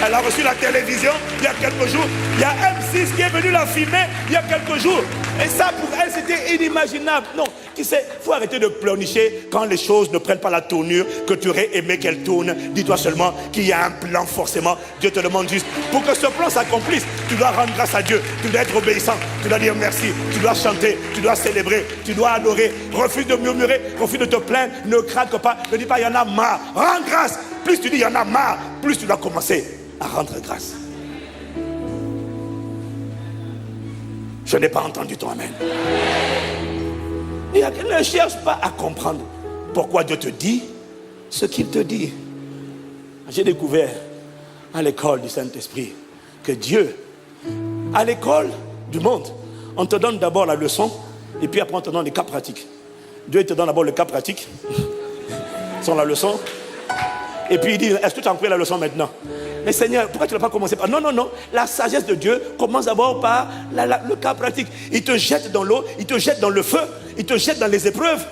Elle a reçu la télévision il y a quelques jours. Il y a M6 qui est venu la filmer il y a quelques jours. Et ça, pour elle, c'était inimaginable. Non, tu sais, il faut arrêter de pleurnicher quand les choses ne prennent pas la tournure que tu aurais aimé qu'elles tournent. Dis-toi seulement qu'il y a un plan forcément. Dieu te demande juste, pour que ce plan s'accomplisse, tu dois rendre grâce à Dieu. Tu dois être obéissant. Tu dois dire merci. Tu dois chanter. Tu dois célébrer. Tu dois adorer. Refuse de murmurer. Refuse de te plaindre. Ne craque pas. Ne dis pas, il y en a marre. Rends grâce. Plus tu dis, il y en a marre, plus tu dois commencer à rendre grâce. Je n'ai pas entendu ton amen. Ne cherche pas à comprendre pourquoi Dieu te dit ce qu'il te dit. J'ai découvert à l'école du Saint-Esprit que Dieu, à l'école du monde, on te donne d'abord la leçon et puis après on te donne les cas pratiques. Dieu te donne d'abord le cas pratique, sans la leçon, et puis il dit, est-ce que tu as appris la leçon maintenant? Mais Seigneur, pourquoi tu n'as pas commencé par... Non, la sagesse de Dieu commence d'abord par le cas pratique. Il te jette dans l'eau, il te jette dans le feu, il te jette dans les épreuves,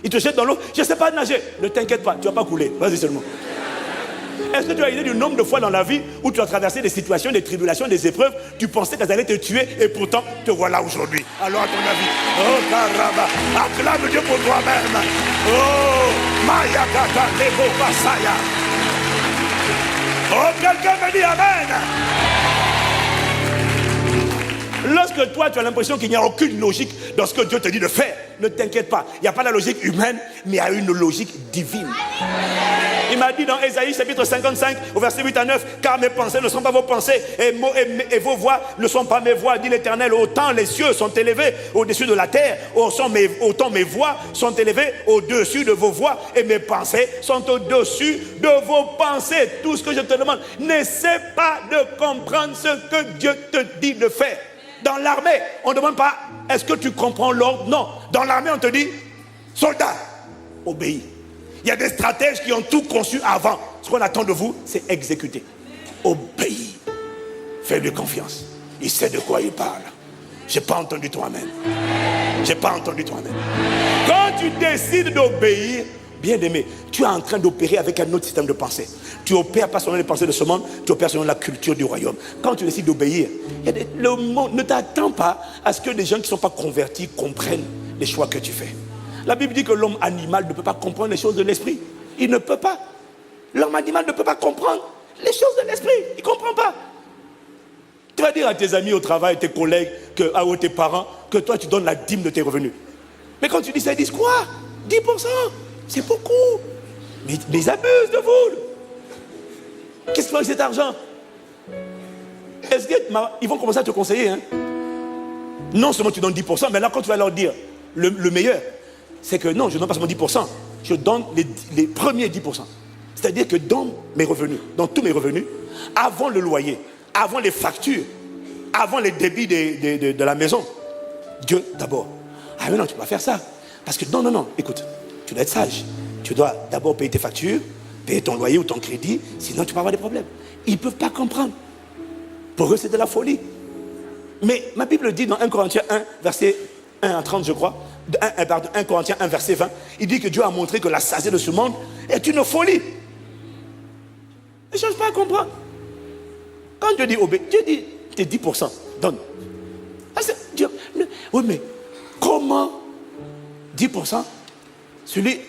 il te jette dans l'eau. Je ne sais pas nager, ne t'inquiète pas, tu ne vas pas couler, vas-y seulement. Est-ce que tu as idée du nombre de fois dans la vie où tu as traversé des situations, des tribulations, des épreuves, tu pensais qu'elles allaient te tuer et pourtant te voilà aujourd'hui? Alors à ton avis, oh Karaba, acclame Dieu pour toi-même. Oh Maya Kaka Lebo Basaya. Oh, quelqu'un me dit amen. Lorsque toi tu as l'impression qu'il n'y a aucune logique dans ce que Dieu te dit de faire, ne t'inquiète pas, il n'y a pas la logique humaine, mais il y a une logique divine. Il m'a dit dans Ésaïe chapitre 55 au verset 8 à 9, car mes pensées ne sont pas vos pensées et vos voix ne sont pas mes voix, dit l'Éternel. Autant les cieux sont élevés au-dessus de la terre, autant mes voix sont élevées au-dessus de vos voix et mes pensées sont au-dessus de vos pensées. Tout ce que je te demande, n'essaie pas de comprendre ce que Dieu te dit de faire. Dans l'armée, on ne demande pas, est-ce que tu comprends l'ordre? Non. Dans l'armée, on te dit, soldat, obéis. Il y a des stratèges qui ont tout conçu avant. Ce qu'on attend de vous, c'est exécuter. Obéis. Fais-lui confiance. Il sait de quoi il parle. Je n'ai pas entendu ton amen. Je n'ai pas entendu ton amen. Quand tu décides d'obéir, bien-aimé, tu es en train d'opérer avec un autre système de pensée. Tu opères pas selon les pensées de ce monde, tu opères selon la culture du royaume. Quand tu décides d'obéir, le monde ne t'attend pas à ce que les gens qui ne sont pas convertis comprennent les choix que tu fais. La Bible dit que l'homme animal ne peut pas comprendre les choses de l'esprit. Il ne peut pas. L'homme animal ne peut pas comprendre les choses de l'esprit. Il ne comprend pas. Tu vas dire à tes amis au travail, tes collègues, à tes parents, que toi tu donnes la dîme de tes revenus. Mais quand tu dis ça, ils disent quoi? 10%, c'est beaucoup. Mais ils abusent de vous. Qu'est-ce qu'ils font avec cet argent? Est-ce qu'ils vont commencer à te conseiller, hein? Non seulement tu donnes 10%, mais là quand tu vas leur dire le meilleur, c'est que non, je ne donne pas seulement 10%, je donne les premiers 10%. C'est-à-dire que dans mes revenus, dans tous mes revenus, avant le loyer, avant les factures, avant les débits de la maison, Dieu d'abord. Ah mais non, tu ne peux pas faire ça. Parce que non, écoute, tu dois être sage. Tu dois d'abord payer tes factures, payer ton loyer ou ton crédit, sinon tu vas avoir des problèmes. Ils ne peuvent pas comprendre. Pour eux, c'est de la folie. Mais ma Bible dit dans 1 Corinthiens 1, verset 1 à 30, je crois, 1 Corinthiens 1, verset 20, il dit que Dieu a montré que la sagesse de ce monde est une folie. Ne cherche pas à comprendre. Quand Dieu dit Dieu dit tes 10%, donne. Dieu, oui, mais comment 10%?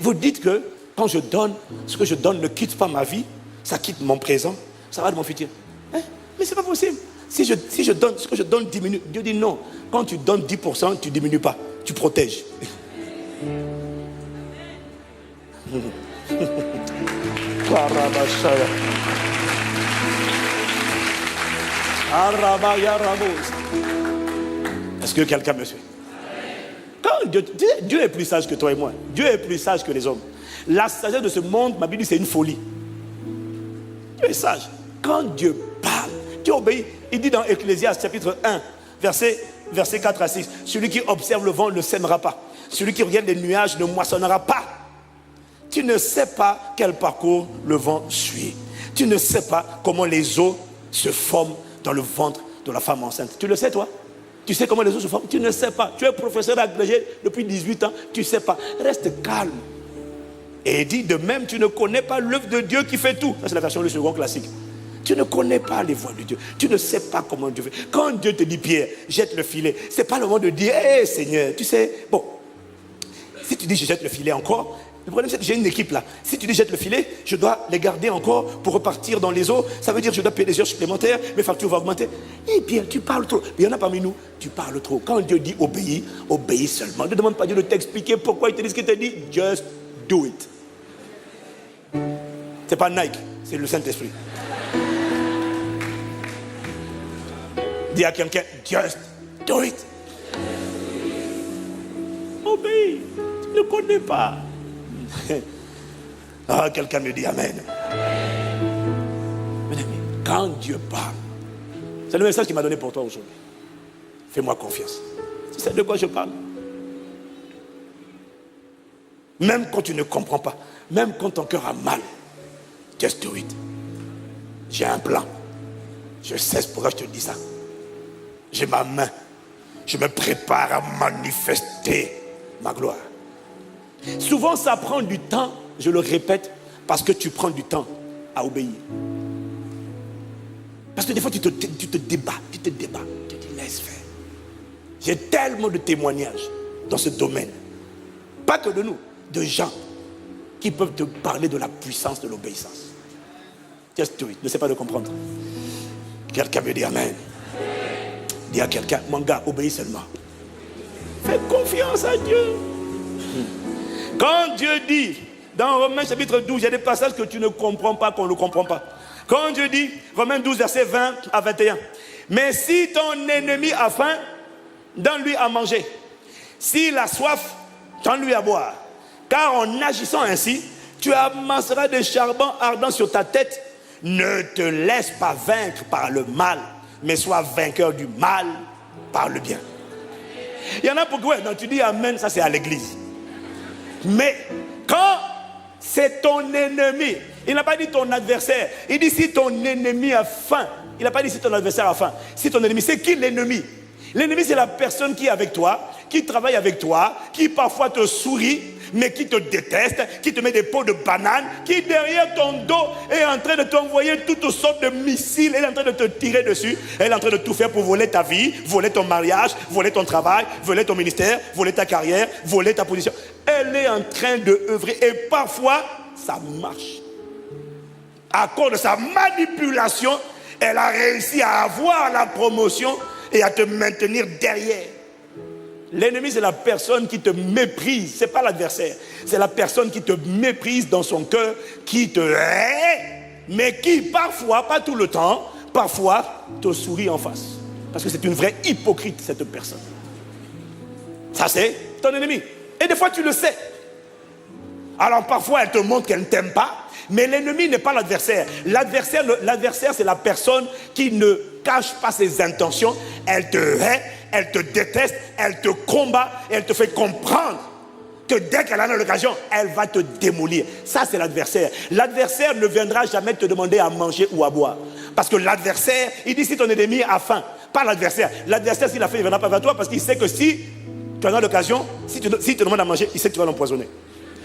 Vous dites que quand je donne, ce que je donne ne quitte pas ma vie, ça quitte mon présent, ça va de mon futur. Hein? Mais c'est pas possible. Si je donne, ce que je donne diminue. Dieu dit non. Quand tu donnes 10%, tu ne diminues pas. Tu protèges. Est-ce que quelqu'un me suit? Quand Dieu est plus sage que toi et moi. Dieu est plus sage que les hommes. La sagesse de ce monde, ma Bible dit, c'est une folie. Dieu est sage. Quand Dieu parle, Dieu obéit. Il dit dans Ecclésiaste chapitre 1, verset 4 à 6, celui qui observe le vent ne sèmera pas. Celui qui regarde les nuages ne moissonnera pas. Tu ne sais pas quel parcours le vent suit. Tu ne sais pas comment les eaux se forment dans le ventre de la femme enceinte. Tu le sais, toi? Tu sais comment les eaux se forment? Tu ne sais pas. Tu es professeur agrégé depuis 18 ans. Tu ne sais pas. Reste calme. Et il dit, de même, tu ne connais pas l'œuvre de Dieu qui fait tout. Ça, c'est la version du second classique. Tu ne connais pas les voies de Dieu. Tu ne sais pas comment Dieu fait. Quand Dieu te dit, Pierre, jette le filet, ce n'est pas le moment de dire, hé Seigneur, tu sais, bon, si tu dis, je jette le filet encore, le problème c'est que j'ai une équipe là. Si tu dis, jette le filet, je dois les garder encore pour repartir dans les eaux. Ça veut dire que je dois payer des heures supplémentaires, mes factures vont augmenter. Eh Pierre, tu parles trop. Mais il y en a parmi nous, tu parles trop. Quand Dieu dit, obéis, obéis seulement. Ne demande pas Dieu de t'expliquer pourquoi il te dit ce qu'il t'a dit. Just do it. C'est pas Nike, c'est le Saint-Esprit. Dis à quelqu'un, just do it. Obéis. Tu ne connais pas. Ah, quelqu'un me dit Amen. Quand Dieu parle, c'est le message qu'il m'a donné pour toi aujourd'hui. Fais-moi confiance. Tu sais de quoi je parle? Même quand tu ne comprends pas, même quand ton cœur a mal, just do it. J'ai un plan. Je sais pourquoi je te dis ça. J'ai ma main. Je me prépare à manifester ma gloire. Souvent, ça prend du temps, je le répète, parce que tu prends du temps à obéir. Parce que des fois, tu te débats, tu te dis, laisse faire. J'ai tellement de témoignages dans ce domaine. Pas que de nous, de gens qui peuvent te parler de la puissance de l'obéissance. Just do it. Ne sais pas de comprendre. Quelqu'un veut dire Amen. Dis à quelqu'un, mon gars, obéis seulement. Fais confiance à Dieu. Quand Dieu dit, dans Romains chapitre 12, il y a des passages que tu ne comprends pas, qu'on ne comprend pas. Quand Dieu dit, Romains 12, versets 20 à 21, mais si ton ennemi a faim, donne-lui à manger. S'il a soif, donne-lui à boire. Car en agissant ainsi, tu amasseras des charbons ardents sur ta tête. Ne te laisse pas vaincre par le mal, mais sois vainqueur du mal par le bien. Il y en a beaucoup, ouais, non, tu dis Amen, ça c'est à l'église. Mais quand c'est ton ennemi, il n'a pas dit ton adversaire, il dit si ton ennemi a faim. Il n'a pas dit si ton adversaire a faim. Si ton ennemi, c'est qui l'ennemi? L'ennemi, c'est la personne qui est avec toi, qui travaille avec toi, qui parfois te sourit, mais qui te déteste, qui te met des pots de banane, qui derrière ton dos est en train de t'envoyer toutes sortes de missiles, elle est en train de te tirer dessus, elle est en train de tout faire pour voler ta vie, voler ton mariage, voler ton travail, voler ton ministère, voler ta carrière, voler ta position. Elle est en train de œuvrer et parfois, ça marche. À cause de sa manipulation, elle a réussi à avoir la promotion et à te maintenir derrière. L'ennemi, c'est la personne qui te méprise. Ce n'est pas l'adversaire. C'est la personne qui te méprise dans son cœur, qui te hait, mais qui parfois, pas tout le temps, parfois te sourit en face. Parce que c'est une vraie hypocrite, cette personne. Ça, c'est ton ennemi. Et des fois, tu le sais. Alors parfois, elle te montre qu'elle ne t'aime pas. Mais l'ennemi n'est pas l'adversaire. L'adversaire, c'est la personne qui ne cache pas ses intentions. Elle te hait, elle te déteste, elle te combat, et elle te fait comprendre que dès qu'elle a l'occasion, elle va te démolir. Ça, c'est l'adversaire. L'adversaire ne viendra jamais te demander à manger ou à boire. Parce que l'adversaire, il dit si ton ennemi a faim, pas l'adversaire. L'adversaire, s'il a faim, il ne viendra pas vers toi parce qu'il sait que si tu en as l'occasion, si tu te demandes à manger, il sait que tu vas l'empoisonner.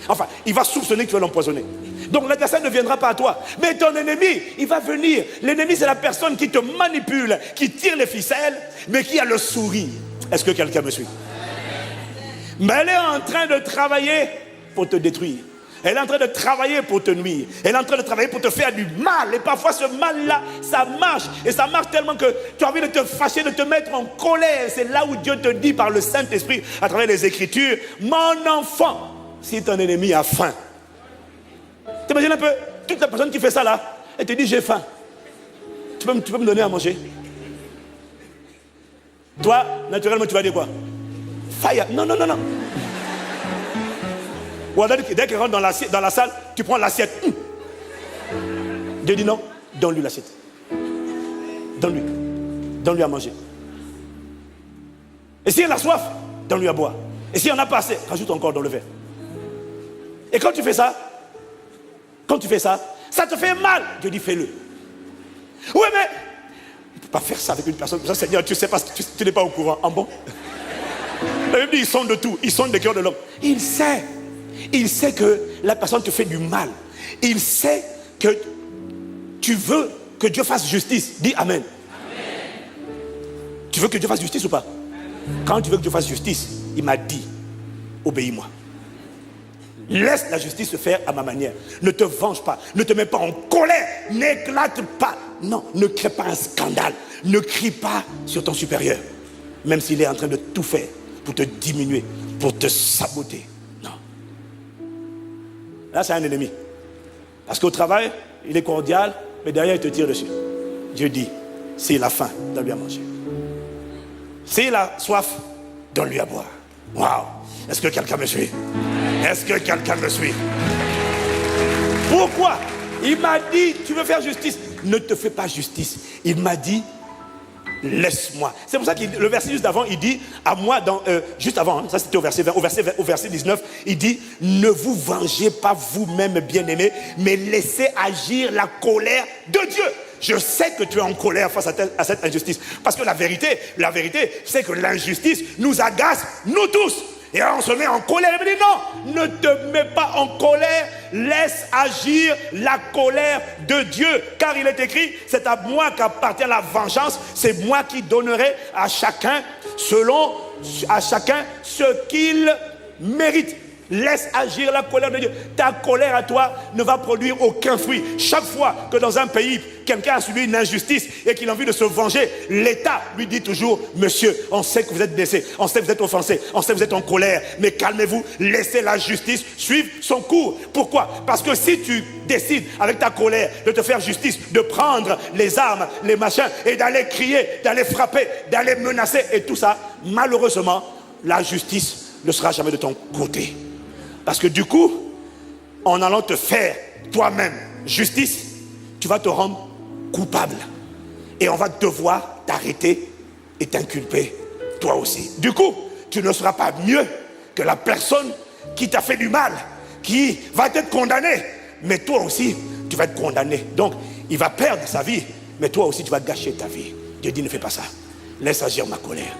Enfin, il va soupçonner que tu vas l'empoisonner. Donc l'adversaire ne viendra pas à toi. Mais ton ennemi, il va venir. L'ennemi, c'est la personne qui te manipule, qui tire les ficelles, mais qui a le sourire. Est-ce que quelqu'un me suit? Mais elle est en train de travailler pour te détruire. Elle est en train de travailler pour te nuire. Elle est en train de travailler pour te faire du mal. Et parfois ce mal-là, ça marche. Et ça marche tellement que tu as envie de te fâcher, de te mettre en colère. C'est là où Dieu te dit par le Saint-Esprit, à travers les Écritures, mon enfant, si ton ennemi a faim. T'imagines un peu, toute la personne qui fait ça là, elle te dit j'ai faim. Tu peux me donner à manger? Toi, naturellement, tu vas dire quoi? Fire. Non. Ou alors, dès qu'elle rentre dans la salle, tu prends l'assiette. Dieu dit non, donne-lui l'assiette. Donne-lui à manger. Et si elle a soif, donne-lui à boire. Et si on n'a pas assez, rajoute encore dans le verre. Et quand tu fais ça, ça te fait mal. Dieu dit fais-le. Oui, mais tu ne peux pas faire ça avec une personne. Seigneur, tu sais pas, tu n'es pas au courant. En bon. La Bible dit, ils sont de tout. Ils sont des cœurs de l'homme. Il sait que la personne te fait du mal. Il sait que tu veux que Dieu fasse justice. Dis Amen. Tu veux que Dieu fasse justice ou pas? Quand tu veux que Dieu fasse justice, il m'a dit, obéis-moi. Laisse la justice se faire à ma manière. Ne te venge pas. Ne te mets pas en colère. N'éclate pas. Non, ne crée pas un scandale. Ne crie pas sur ton supérieur. Même s'il est en train de tout faire pour te diminuer, pour te saboter. Non. Là, c'est un ennemi. Parce qu'au travail, il est cordial, mais derrière, il te tire dessus. Dieu dit, s'il a faim, donne-lui à manger. S'il a soif, donne-lui à boire. Waouh! Est-ce que quelqu'un me suit? Est-ce que quelqu'un me suit? Pourquoi? Il m'a dit, tu veux faire justice? Ne te fais pas justice. Il m'a dit, laisse-moi. C'est pour ça que le verset juste avant, il dit à moi, juste avant, ça c'était au verset 20, au verset 19, il dit, ne vous vengez pas vous-même, bien-aimés, mais laissez agir la colère de Dieu. Je sais que tu es en colère face à cette injustice. Parce que la vérité, c'est que l'injustice nous agace, nous tous. Et on se met en colère. Il me dit non, ne te mets pas en colère, laisse agir la colère de Dieu. Car il est écrit, c'est à moi qu'appartient la vengeance, c'est moi qui donnerai à chacun ce qu'il mérite. Laisse agir la colère de Dieu. Ta colère à toi ne va produire aucun fruit. Chaque fois que dans un pays, quelqu'un a subi une injustice et qu'il a envie de se venger, l'État lui dit toujours, monsieur, on sait que vous êtes blessé, on sait que vous êtes offensé, on sait que vous êtes en colère, mais calmez-vous, laissez la justice suivre son cours. Pourquoi? Parce que si tu décides avec ta colère de te faire justice, de prendre les armes, les machins et d'aller crier, d'aller frapper, d'aller menacer et tout ça, malheureusement, la justice ne sera jamais de ton côté. Parce que du coup, en allant te faire toi-même justice, tu vas te rendre coupable. Et on va devoir t'arrêter et t'inculper toi aussi. Du coup, tu ne seras pas mieux que la personne qui t'a fait du mal, qui va être condamnée. Mais toi aussi, tu vas être condamné. Donc, il va perdre sa vie, mais toi aussi, tu vas gâcher ta vie. Dieu dit, ne fais pas ça. Laisse agir ma colère.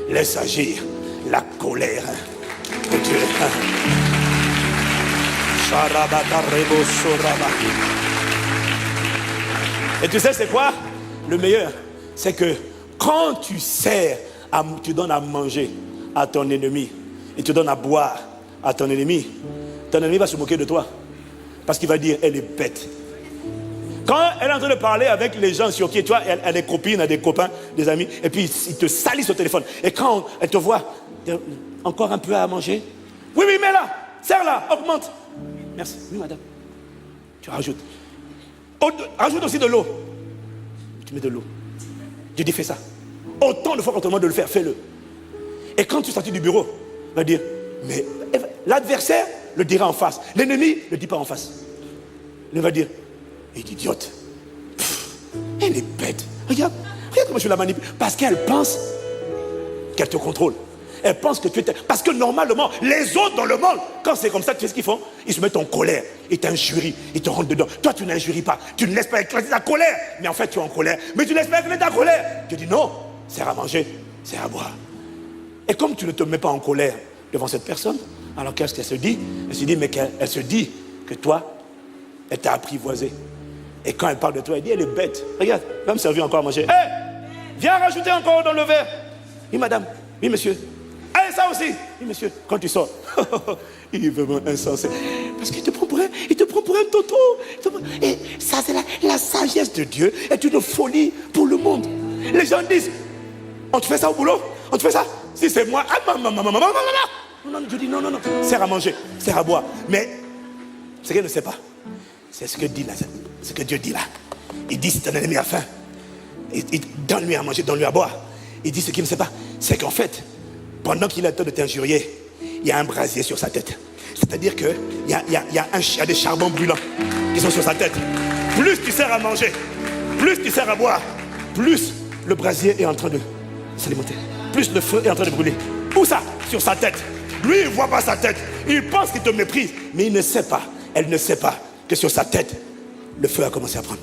Laisse agir la colère de Dieu. Et tu sais c'est quoi? Le meilleur, c'est que quand tu donnes à manger à ton ennemi et tu donnes à boire à ton ennemi va se moquer de toi parce qu'il va dire elle est bête. Quand elle est en train de parler avec les gens sur qui tu vois, elle a des copines, elle a des copains, des amis, et puis ils te salissent au téléphone. Et quand elle te voit, encore un peu à manger? Oui, mets là, serre-là, augmente. Merci. Oui, madame. Tu rajoutes. Rajoute aussi de l'eau. Tu mets de l'eau. Dieu dit, fais ça. Autant de fois qu'on te demande de le faire, fais-le. Et quand tu sortis du bureau, il va dire, mais l'adversaire le dira en face. L'ennemi ne le dit pas en face. Il va dire, il est idiote. Elle est bête. Regarde comment je la manipule. Parce qu'elle pense qu'elle te contrôle. Elle pense que tu es... Parce que normalement, les autres dans le monde, quand c'est comme ça, tu sais ce qu'ils font? Ils se mettent en colère, ils t'injurient, ils te rentrent dedans. Toi, tu n'injuries pas, tu ne laisses pas éclater ta colère. Mais en fait, tu es en colère. Mais tu ne laisses pas éclater ta colère. Tu dis non, c'est à manger, c'est à boire. Et comme tu ne te mets pas en colère devant cette personne, alors qu'est-ce qu'elle se dit? Elle se dit, mais elle se dit que toi, elle t'a apprivoisé. Et quand elle parle de toi, elle dit, elle est bête. Regarde, elle va me servir encore à manger. Hé, viens rajouter encore dans le verre. Oui, madame. Oui, monsieur. Allez, ça aussi. Oui, monsieur. Quand tu sors, il est vraiment insensé. Parce qu'il te prend pour un tonton. Et ça, c'est la sagesse de Dieu est une folie pour le monde. Les gens disent, on te fait ça au boulot? On te fait ça? Si c'est moi, non, je dis non, sert à manger, sert à boire. Mais ce qu'elle ne sait pas, c'est ce que Dieu dit là. Il dit, si ton ennemi a faim, donne-lui à manger, donne-lui à boire. Il dit ce qu'il ne sait pas, c'est qu'en fait, pendant qu'il a le temps de t'injurier, il y a un brasier sur sa tête. C'est-à-dire qu'il y a des charbons brûlants qui sont sur sa tête. Plus tu sers à manger, plus tu sers à boire, plus le brasier est en train de s'alimenter. Plus le feu est en train de brûler. Où ça? Sur sa tête. Lui, il ne voit pas sa tête. Il pense qu'il te méprise. Mais il ne sait pas, elle ne sait pas que sur sa tête, le feu a commencé à prendre.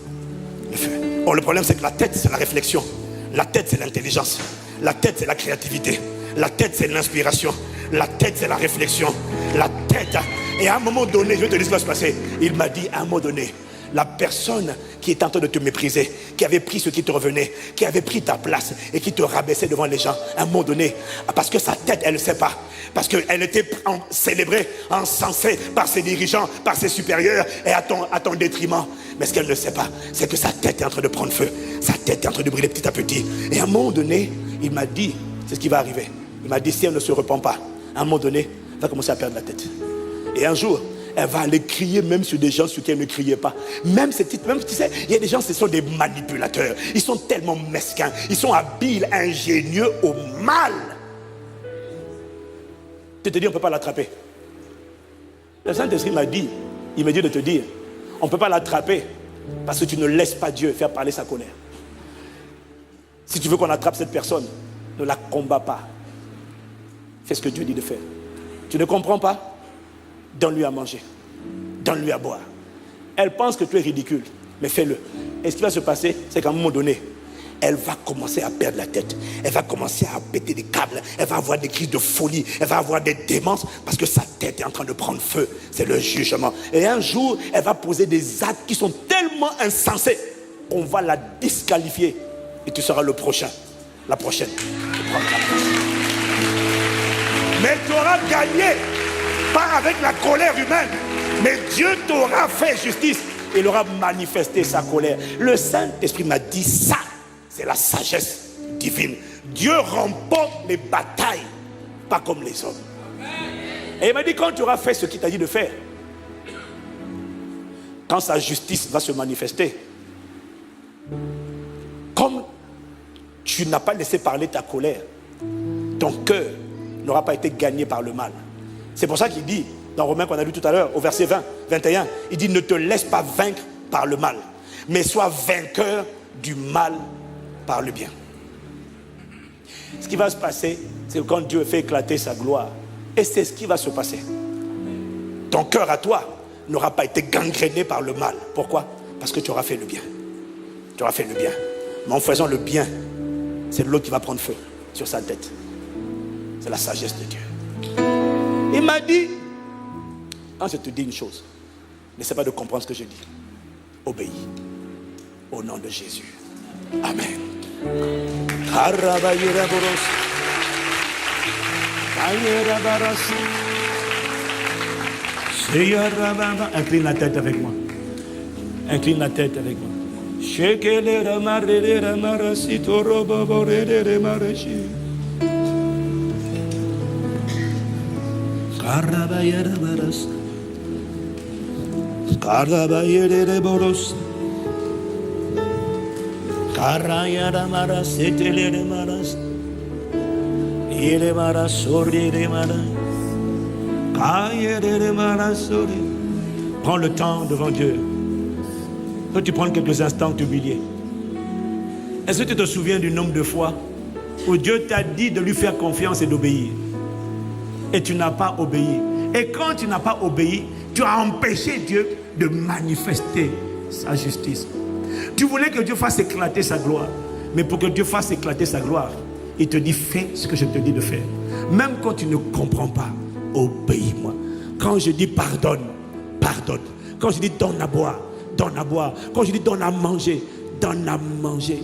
Le feu. Or, le problème, c'est que la tête, c'est la réflexion. La tête, c'est l'intelligence. La tête, c'est la créativité. La tête, c'est l'inspiration. La tête, c'est la réflexion. La tête. Et à un moment donné, je vais te dire ce qui va se passer. Il m'a dit, à un moment donné, la personne qui est en train de te mépriser, qui avait pris ce qui te revenait, qui avait pris ta place et qui te rabaissait devant les gens, à un moment donné, parce que sa tête, elle ne sait pas, parce qu'elle était célébrée, encensée par ses dirigeants, par ses supérieurs et à ton détriment. Mais ce qu'elle ne sait pas, c'est que sa tête est en train de prendre feu, sa tête est en train de brûler petit à petit. Et à un moment donné, il m'a dit, c'est ce qui va arriver. Il m'a dit, si elle ne se repent pas, à un moment donné, elle va commencer à perdre la tête. Et un jour, elle va aller crier même sur des gens sur qui elle ne criait pas. Même tu sais, il y a des gens, ce sont des manipulateurs. Ils sont tellement mesquins. Ils sont habiles, ingénieux au mal. Tu te dis, on ne peut pas l'attraper. Le Saint-Esprit m'a dit, il m'a dit de te dire On ne peut pas l'attraper parce que tu ne laisses pas Dieu faire parler sa colère. Si tu veux qu'on attrape cette personne, ne la combats pas. Fais ce que Dieu dit de faire. Tu ne comprends pas? Donne-lui à manger. Donne-lui à boire. Elle pense que tu es ridicule, mais fais-le. Et ce qui va se passer, c'est qu'à un moment donné, elle va commencer à perdre la tête. Elle va commencer à péter des câbles. Elle va avoir des crises de folie. Elle va avoir des démences parce que sa tête est en train de prendre feu. C'est le jugement. Et un jour, elle va poser des actes qui sont tellement insensés qu'on va la disqualifier. Et tu seras le prochain. La prochaine. Mais tu auras gagné. Pas avec la colère humaine. Mais Dieu t'aura fait justice. Il aura manifesté sa colère. Le Saint-Esprit m'a dit ça. C'est la sagesse divine. Dieu remporte les batailles, pas comme les hommes. Et il m'a dit, quand tu auras fait ce qu'il t'a dit de faire, quand sa justice va se manifester, comme tu n'as pas laissé parler ta colère, ton cœur n'aura pas été gagné par le mal. C'est pour ça qu'il dit, dans Romains qu'on a lu tout à l'heure, au verset 20, 21, il dit, ne te laisse pas vaincre par le mal, mais sois vainqueur du mal par le bien. Ce qui va se passer, c'est que quand Dieu fait éclater sa gloire, et c'est ce qui va se passer, ton cœur à toi n'aura pas été gangréné par le mal. Pourquoi? Parce que tu auras fait le bien. Tu auras fait le bien. Mais en faisant le bien, c'est l'autre qui va prendre feu sur sa tête. C'est la sagesse de Dieu. Il m'a dit, quand je te dis une chose, n'essaie pas de comprendre ce que je dis. Obéis. Au nom de Jésus. Amen. Incline la tête avec moi. Incline la tête avec moi. Prends le temps devant Dieu. Peux-tu prendre quelques instants t'humilier? Est-ce que tu te souviens du nombre de fois où Dieu t'a dit de lui faire confiance et d'obéir, et tu n'as pas obéi? Et quand tu n'as pas obéi, tu as empêché Dieu de manifester sa justice. Tu voulais que Dieu fasse éclater sa gloire. Mais pour que Dieu fasse éclater sa gloire, il te dit, fais ce que je te dis de faire. Même quand tu ne comprends pas, obéis-moi. Quand je dis pardonne, pardonne. Quand je dis donne à boire, donne à boire. Quand je dis donne à manger, donne à manger.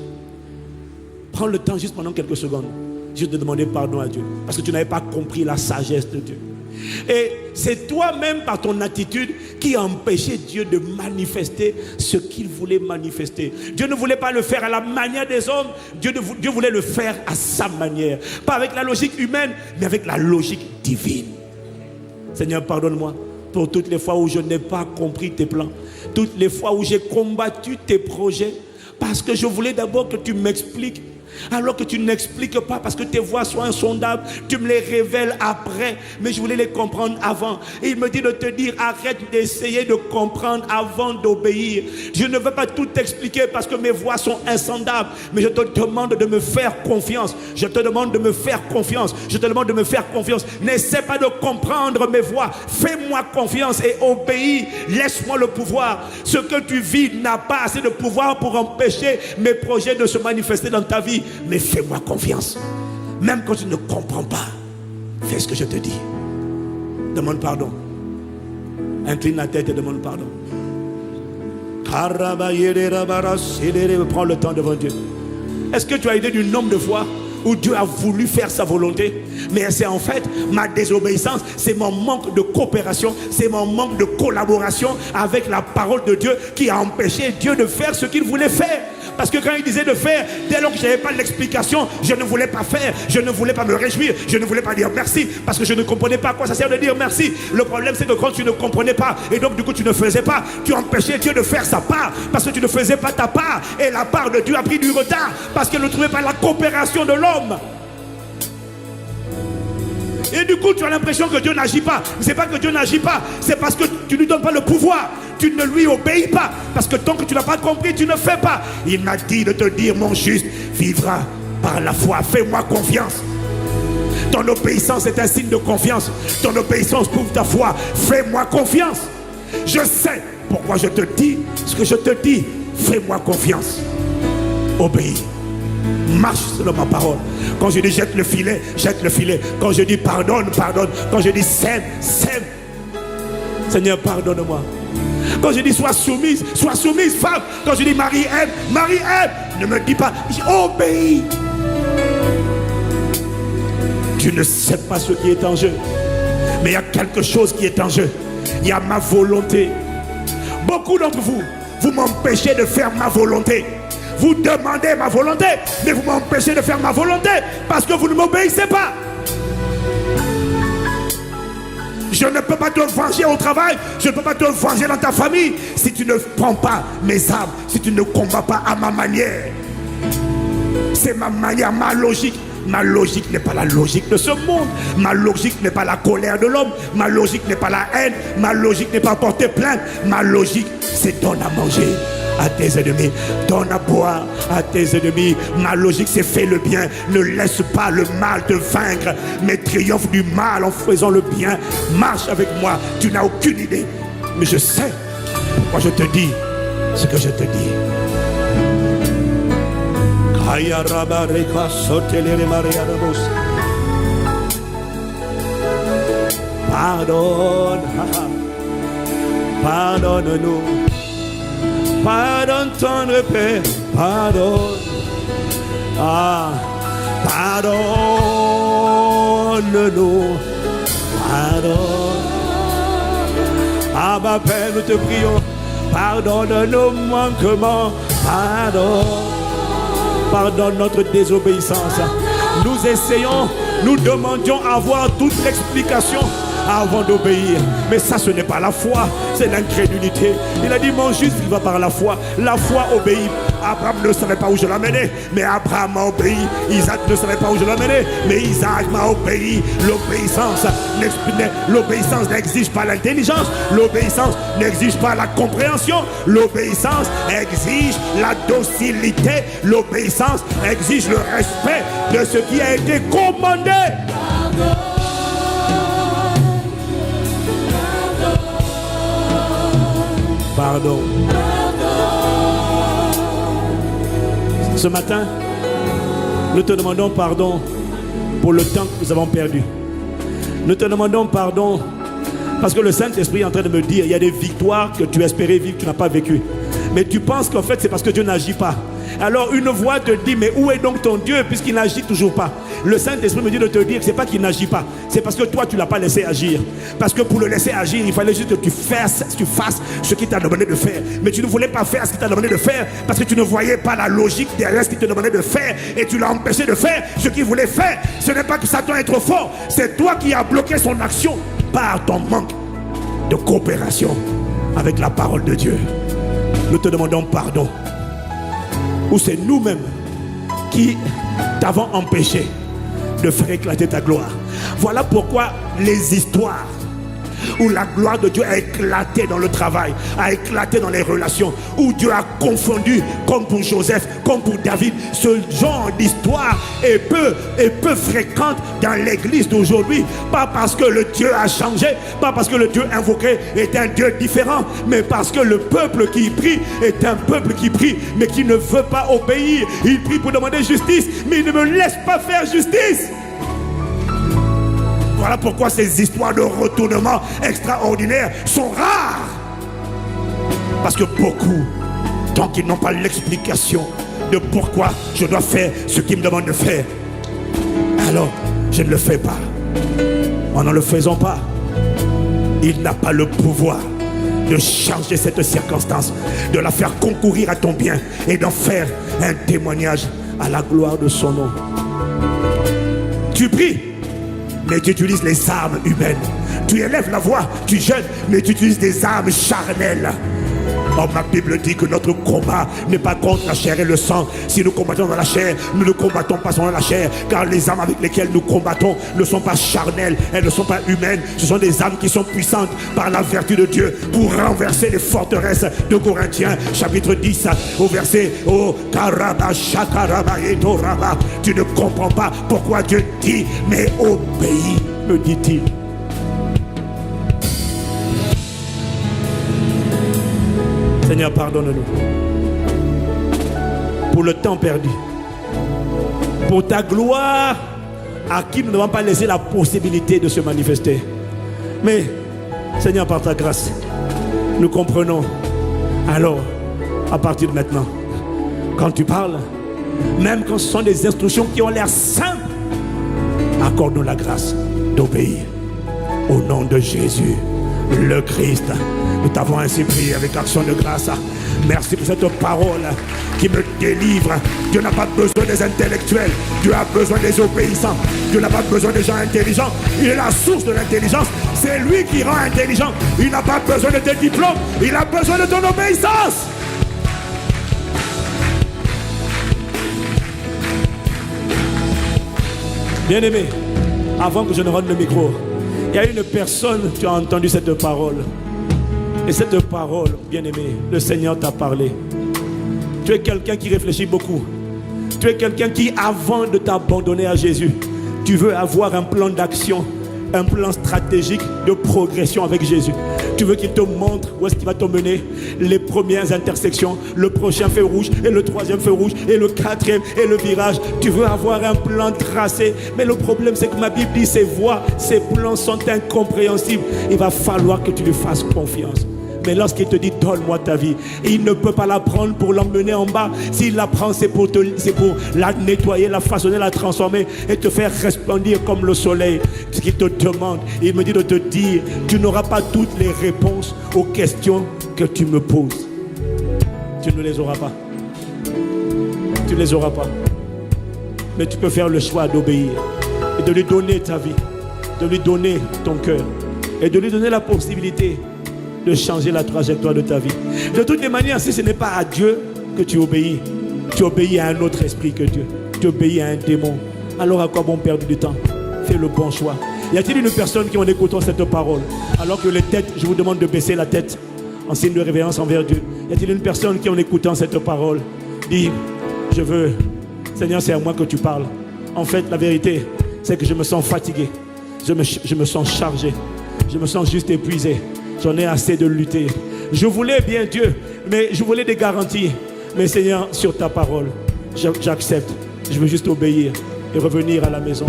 Prends le temps juste pendant quelques secondes, juste de demander pardon à Dieu. Parce que tu n'avais pas compris la sagesse de Dieu. Et c'est toi-même par ton attitude qui a empêché Dieu de manifester ce qu'il voulait manifester. Dieu ne voulait pas le faire à la manière des hommes. Dieu voulait le faire à sa manière. Pas avec la logique humaine, mais avec la logique divine. Seigneur, pardonne-moi pour toutes les fois où je n'ai pas compris tes plans. Toutes les fois où j'ai combattu tes projets. Parce que je voulais d'abord que tu m'expliques. Alors que tu n'expliques pas parce que tes voies sont insondables, tu me les révèles après, mais je voulais les comprendre avant. Et il me dit de te dire, arrête d'essayer de comprendre avant d'obéir. Je ne veux pas tout t'expliquer parce que mes voies sont insondables, mais je te demande de me faire confiance. Je te demande de me faire confiance. Je te demande de me faire confiance. N'essaie pas de comprendre mes voies. Fais-moi confiance et obéis. Laisse-moi le pouvoir. Ce que tu vis n'a pas assez de pouvoir pour empêcher mes projets de se manifester dans ta vie. Mais fais-moi confiance. Même quand tu ne comprends pas, fais ce que je te dis. Demande pardon. Incline la tête et demande pardon. Prends le temps devant Dieu. Est-ce que tu as idée du nombre de fois où Dieu a voulu faire sa volonté, mais c'est en fait ma désobéissance, c'est mon manque de coopération, c'est mon manque de collaboration avec la parole de Dieu qui a empêché Dieu de faire ce qu'il voulait faire. Parce que quand il disait de faire, dès lors que je n'avais pas l'explication, je ne voulais pas faire, je ne voulais pas me réjouir, je ne voulais pas dire merci, parce que je ne comprenais pas à quoi ça sert de dire merci. Le problème c'est que quand tu ne comprenais pas, et donc du coup tu ne faisais pas, tu empêchais Dieu de faire sa part, parce que tu ne faisais pas ta part, et la part de Dieu a pris du retard, parce qu'elle ne trouvait pas la coopération de l'homme. Et du coup tu as l'impression que Dieu n'agit pas. Mais ce n'est pas que Dieu n'agit pas, c'est parce que tu ne lui donnes pas le pouvoir. tu ne lui obéis pas. Parce que tant que tu n'as pas compris, tu ne fais pas. Il m'a dit de te dire, mon juste vivra par la foi. Fais-moi confiance. Ton obéissance est un signe de confiance. Ton obéissance prouve ta foi. Fais-moi confiance. Je sais pourquoi je te dis ce que je te dis. Fais-moi confiance. Obéis. Marche selon ma parole. Quand je dis jette le filet, jette le filet. Quand je dis pardonne, pardonne. Quand je dis sème, sème. Seigneur, pardonne-moi. Quand je dis sois soumise, femme. Quand je dis Marie aime, ne me dis pas obéis. Tu ne sais pas ce qui est en jeu. Mais il y a quelque chose qui est en jeu. Il y a ma volonté. Beaucoup d'entre vous, vous m'empêchez de faire ma volonté. Vous demandez ma volonté, mais vous m'empêchez de faire ma volonté parce que vous ne m'obéissez pas. Je ne peux pas te venger au travail, je ne peux pas te venger dans ta famille si tu ne prends pas mes armes, si tu ne combats pas à ma manière. C'est ma manière, ma logique. Ma logique n'est pas la logique de ce monde. Ma logique n'est pas la colère de l'homme. Ma logique n'est pas la haine. Ma logique n'est pas porter plainte. Ma logique, c'est donne à manger à tes ennemis. Donne à boire à tes ennemis. Ma logique, c'est fais le bien. Ne laisse pas le mal te vaincre, mais triomphe du mal en faisant le bien. Marche avec moi. Tu n'as aucune idée. Mais je sais pourquoi je te dis ce que je te dis. Pardonne, pardonne-nous, pardonne tendre Père, pardonne, pardonne-nous, pardonne. Ma Père, nous te prions, pardonne nos manquements, pardonne. Pardonne notre désobéissance. Nous essayons, nous demandions avoir toute l'explication avant d'obéir. Mais ça, ce n'est pas la foi, c'est l'incrédulité. Il a dit, mon juste vivra par la foi. La foi obéit. Abraham ne savait pas où je l'amenais, mais Abraham m'a obéi. Isaac ne savait pas où je l'amenais, mais Isaac m'a obéi. L'obéissance n'exige pas l'intelligence. L'obéissance n'exige pas la compréhension. L'obéissance exige la docilité. L'obéissance exige le respect de ce qui a été commandé. Pardon. Ce matin, nous te demandons pardon pour le temps que nous avons perdu. Nous te demandons pardon parce que le Saint-Esprit est en train de me dire il y a des victoires que tu espérais vivre, que tu n'as pas vécues. Mais tu penses qu'en fait c'est parce que Dieu n'agit pas. Alors une voix te dit mais où est donc ton Dieu puisqu'il n'agit toujours pas. Le Saint-Esprit me dit de te dire que c'est pas qu'il n'agit pas, c'est parce que toi tu l'as pas laissé agir. Parce que pour le laisser agir, il fallait juste que tu fasses ce qu'il t'a demandé de faire. Mais tu ne voulais pas faire ce qu'il t'a demandé de faire parce que tu ne voyais pas la logique derrière ce qu'il te demandait de faire et tu l'as empêché de faire ce qu'il voulait faire. Ce n'est pas que Satan est trop fort, c'est toi qui as bloqué son action par ton manque de coopération avec la parole de Dieu. Nous te demandons pardon. Ou c'est nous-mêmes qui t'avons empêché de faire éclater ta gloire. Voilà pourquoi les histoires où la gloire de Dieu a éclaté dans le travail, a éclaté dans les relations, où Dieu a confondu, comme pour Joseph, comme pour David, ce genre d'histoire est peu fréquente dans l'église d'aujourd'hui. Pas parce que le Dieu a changé, pas parce que le Dieu invoqué est un Dieu différent, mais parce que le peuple qui prie est un peuple qui prie, mais qui ne veut pas obéir. Il prie pour demander justice, mais il ne me laisse pas faire justice. Voilà pourquoi ces histoires de retournement extraordinaires sont rares. Parce que beaucoup, tant qu'ils n'ont pas l'explication de pourquoi je dois faire ce qu'ils me demandent de faire, alors je ne le fais pas. En ne le faisant pas, il n'a pas le pouvoir de changer cette circonstance, de la faire concourir à ton bien et d'en faire un témoignage à la gloire de son nom. Tu pries, mais tu utilises les armes humaines. Tu élèves la voix, tu jeûnes, mais tu utilises des armes charnelles. Oh, ma Bible dit que notre combat n'est pas contre la chair et le sang. Si nous combattons dans la chair, nous ne combattons pas dans la chair, car les âmes avec lesquelles nous combattons ne sont pas charnelles, elles ne sont pas humaines. Ce sont des âmes qui sont puissantes par la vertu de Dieu pour renverser les forteresses de Corinthiens, chapitre 10, au verset oh, Karaba, Shakaraba et Toraba. Tu ne comprends pas pourquoi Dieu dit, mais obéis, me dit-il. Seigneur, pardonne-nous pour le temps perdu, pour ta gloire à qui nous n'avons pas laissé la possibilité de se manifester. Mais, Seigneur, par ta grâce, nous comprenons. Alors, à partir de maintenant, quand tu parles, même quand ce sont des instructions qui ont l'air simples, accorde-nous la grâce d'obéir. Au nom de Jésus, le Christ. Nous t'avons ainsi prié avec action de grâce. Merci pour cette parole qui me délivre. Dieu n'a pas besoin des intellectuels. Dieu a besoin des obéissants. Dieu n'a pas besoin des gens intelligents. Il est la source de l'intelligence. C'est lui qui rend intelligent. Il n'a pas besoin de tes diplômes. Il a besoin de ton obéissance. Bien-aimé, avant que je ne rende le micro, il y a une personne qui a entendu cette parole. Et cette parole, bien-aimé, le Seigneur t'a parlé. Tu es quelqu'un qui réfléchit beaucoup. Tu es quelqu'un qui, avant de t'abandonner à Jésus, tu veux avoir un plan d'action, un plan stratégique de progression avec Jésus. Tu veux qu'il te montre où est-ce qu'il va te mener, les premières intersections, le prochain feu rouge et le troisième feu rouge et le quatrième et le virage. Tu veux avoir un plan tracé. Mais le problème, c'est que ma Bible dit ces voies, ces plans sont incompréhensibles. Il va falloir que tu lui fasses confiance. Mais lorsqu'il te dit donne-moi ta vie, il ne peut pas la prendre pour l'emmener en bas. S'il la prend, c'est pour la nettoyer, la façonner, la transformer et te faire resplendir comme le soleil. Ce qu'il te demande, il me dit de te dire, tu n'auras pas toutes les réponses aux questions que tu me poses. Tu ne les auras pas. Tu ne les auras pas. Mais tu peux faire le choix d'obéir et de lui donner ta vie, de lui donner ton cœur et de lui donner la possibilité de changer la trajectoire de ta vie. De toutes les manières, si ce n'est pas à Dieu que tu obéis à un autre esprit que Dieu. Tu obéis à un démon. Alors à quoi bon perdre du temps? Fais le bon choix. Y a-t-il une personne qui, en écoutant cette parole, alors que les têtes, je vous demande de baisser la tête en signe de révérence envers Dieu. Y a-t-il une personne qui, en écoutant cette parole, dit, je veux, Seigneur, c'est à moi que tu parles. En fait, la vérité, c'est que je me sens fatigué. Je me sens chargé. Je me sens juste épuisé. J'en ai assez de lutter. Je voulais bien Dieu, mais je voulais des garanties. Mais Seigneur, sur ta parole, j'accepte. Je veux juste obéir et revenir à la maison.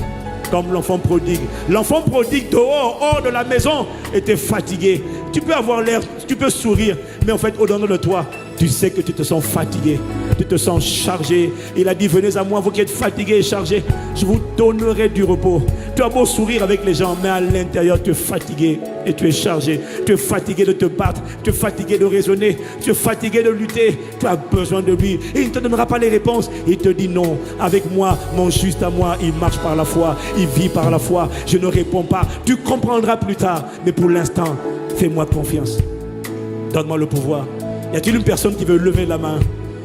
Comme l'enfant prodigue. L'enfant prodigue dehors, hors de la maison, était fatigué. Tu peux avoir l'air, tu peux sourire, mais en fait, au-dedans de toi, tu sais que tu te sens fatigué. Tu te sens chargé. Il a dit, venez à moi, vous qui êtes fatigués et chargés. Je vous donnerai du repos. Tu as beau sourire avec les gens, mais à l'intérieur, tu es fatigué et tu es chargé. Tu es fatigué de te battre. Tu es fatigué de raisonner. Tu es fatigué de lutter. Tu as besoin de lui. Et il ne te donnera pas les réponses. Il te dit non. Avec moi, mon juste à moi, il marche par la foi. Il vit par la foi. Je ne réponds pas. Tu comprendras plus tard. Mais pour l'instant, fais-moi confiance. Donne-moi le pouvoir. Y a-t-il une personne qui veut lever la main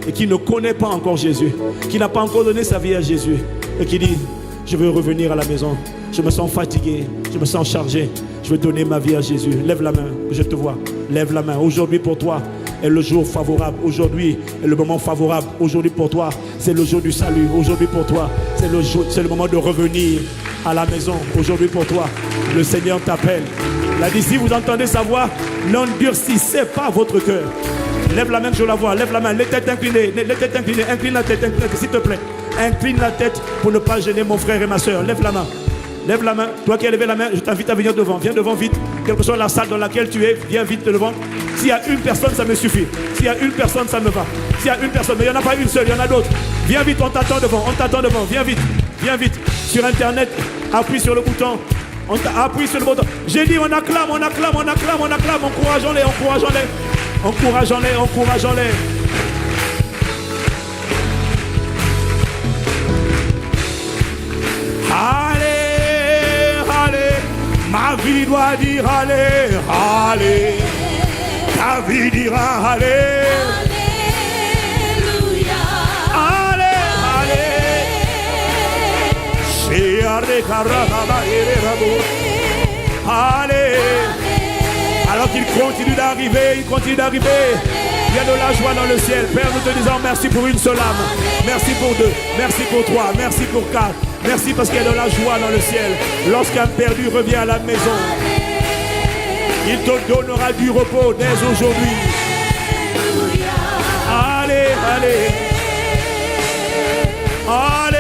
et qui ne connaît pas encore Jésus, qui n'a pas encore donné sa vie à Jésus et qui dit, je veux revenir à la maison, je me sens fatigué, je me sens chargé, je veux donner ma vie à Jésus. Lève la main, je te vois. Lève la main. Aujourd'hui pour toi est le jour favorable. Aujourd'hui est le moment favorable. Aujourd'hui pour toi, c'est le jour du salut. Aujourd'hui pour toi, c'est le moment de revenir à la maison. Aujourd'hui pour toi, le Seigneur t'appelle. Il a dit, si vous entendez sa voix, n'endurcissez pas votre cœur. Lève la main que je la vois, lève la main, les têtes inclinées, incline la tête, s'il te plaît. Incline la tête pour ne pas gêner mon frère et ma soeur. Lève la main, toi qui as levé la main, je t'invite à venir devant, viens devant vite. Quelle que soit la salle dans laquelle tu es, viens vite devant. S'il y a une personne, ça me suffit. S'il y a une personne, ça me va. S'il y a une personne, mais il n'y en a pas une seule, il y en a d'autres. Viens vite, on t'attend devant, viens vite. Sur internet, appuie sur le bouton. Appuie sur le bouton. J'ai dit, on acclame, encourageons-les. Allez, ma vie doit dire allez, allez. Ta ma vie dira allez. Allez, allez. Allez. Alors qu'il continue d'arriver, il y a de la joie dans le ciel. Père, nous te disons merci pour une seule âme. Merci pour 2, merci pour 3, merci pour 4. Merci parce qu'il y a de la joie dans le ciel. Lorsqu'un perdu revient à la maison, il te donnera du repos dès aujourd'hui. Allez, allez. Allez.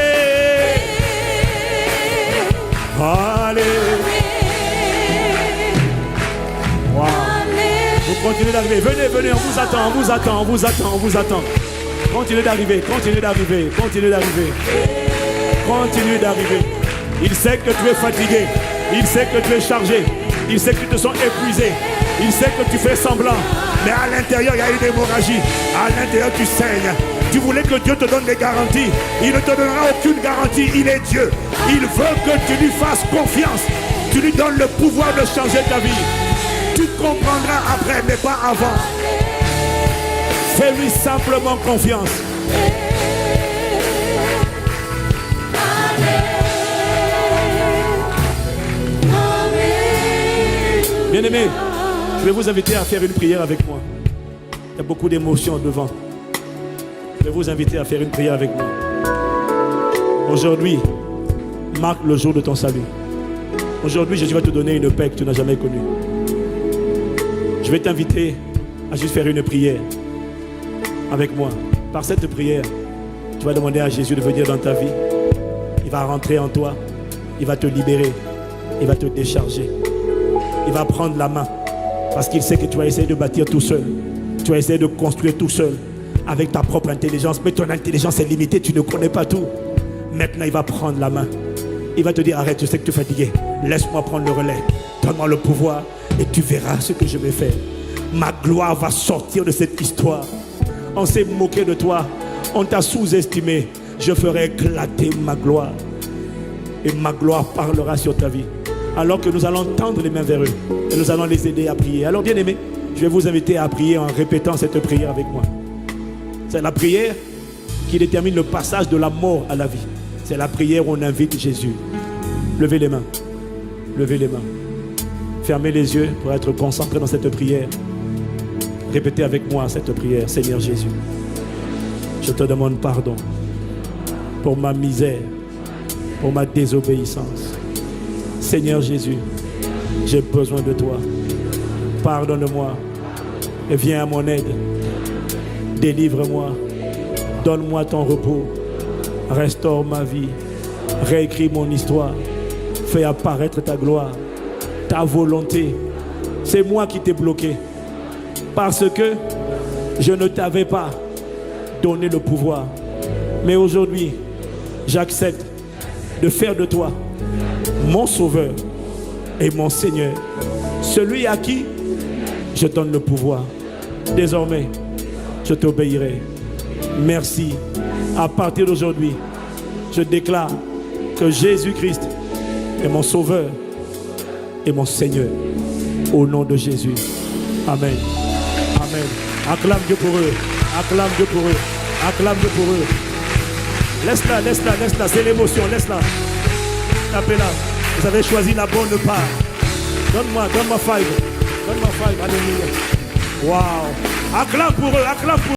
Allez. Wow. Vous continuez d'arriver. Venez, venez, on vous attend, on vous attend, on vous attend, on vous attend. Continuez d'arriver, continuez d'arriver, continuez d'arriver. Continue d'arriver. Il sait que tu es fatigué. Il sait que tu es chargé. Il sait que tu te sens épuisé. Il sait que tu fais semblant. Mais à l'intérieur, il y a une hémorragie. À l'intérieur, tu saignes. Tu voulais que Dieu te donne des garanties. Il ne te donnera aucune garantie. Il est Dieu. Il veut que tu lui fasses confiance. Tu lui donnes le pouvoir de changer ta vie. Tu comprendras après, mais pas avant. Fais-lui simplement confiance. Bien-aimés, je vais vous inviter à faire une prière avec moi. Il y a beaucoup d'émotions devant. Je vais vous inviter à faire une prière avec moi. Aujourd'hui, marque le jour de ton salut. Aujourd'hui, Jésus va te donner une paix que tu n'as jamais connue. Je vais t'inviter à juste faire une prière avec moi. Par cette prière, tu vas demander à Jésus de venir dans ta vie. Il va rentrer en toi. Il va te libérer. Il va te décharger. Il va prendre la main. Parce qu'il sait que tu vas essayer de bâtir tout seul. Tu vas essayer de construire tout seul. Avec ta propre intelligence. Mais ton intelligence est limitée. Tu ne connais pas tout. Maintenant, il va prendre la main. Il va te dire, arrête, je sais que tu es fatigué. Laisse-moi prendre le relais. Donne-moi le pouvoir. Et tu verras ce que je vais faire. Ma gloire va sortir de cette histoire. On s'est moqué de toi. On t'a sous-estimé. Je ferai éclater ma gloire. Et ma gloire parlera sur ta vie. Alors que nous allons tendre les mains vers eux. Et nous allons les aider à prier. Alors bien aimés, je vais vous inviter à prier en répétant cette prière avec moi. C'est la prière qui détermine le passage de la mort à la vie. C'est la prière où on invite Jésus. Levez les mains. Levez les mains. Fermez les yeux pour être concentré dans cette prière. Répétez avec moi cette prière. Seigneur Jésus, je te demande pardon pour ma misère, pour ma désobéissance. Seigneur Jésus, j'ai besoin de toi. Pardonne-moi et viens à mon aide. Délivre-moi. Donne-moi ton repos. Restaure ma vie. Réécris mon histoire. Fais apparaître ta gloire, ta volonté. C'est moi qui t'ai bloqué. Parce que je ne t'avais pas donné le pouvoir. Mais aujourd'hui, j'accepte de faire de toi mon sauveur et mon Seigneur. Celui à qui je donne le pouvoir. Désormais, je t'obéirai. Merci. À partir d'aujourd'hui, je déclare que Jésus-Christ est mon sauveur et mon Seigneur. Au nom de Jésus. Amen. Amen. Acclame Dieu pour eux. Acclame Dieu pour eux. Acclame Dieu pour eux. Laisse-la, laisse-la, laisse-la. C'est l'émotion. Laisse-la. Tapez-la. Vous avez choisi la bonne part. Donne-moi 5. Donne-moi 5. Alléluia. Wow. Acclame pour eux. Acclame pour eux.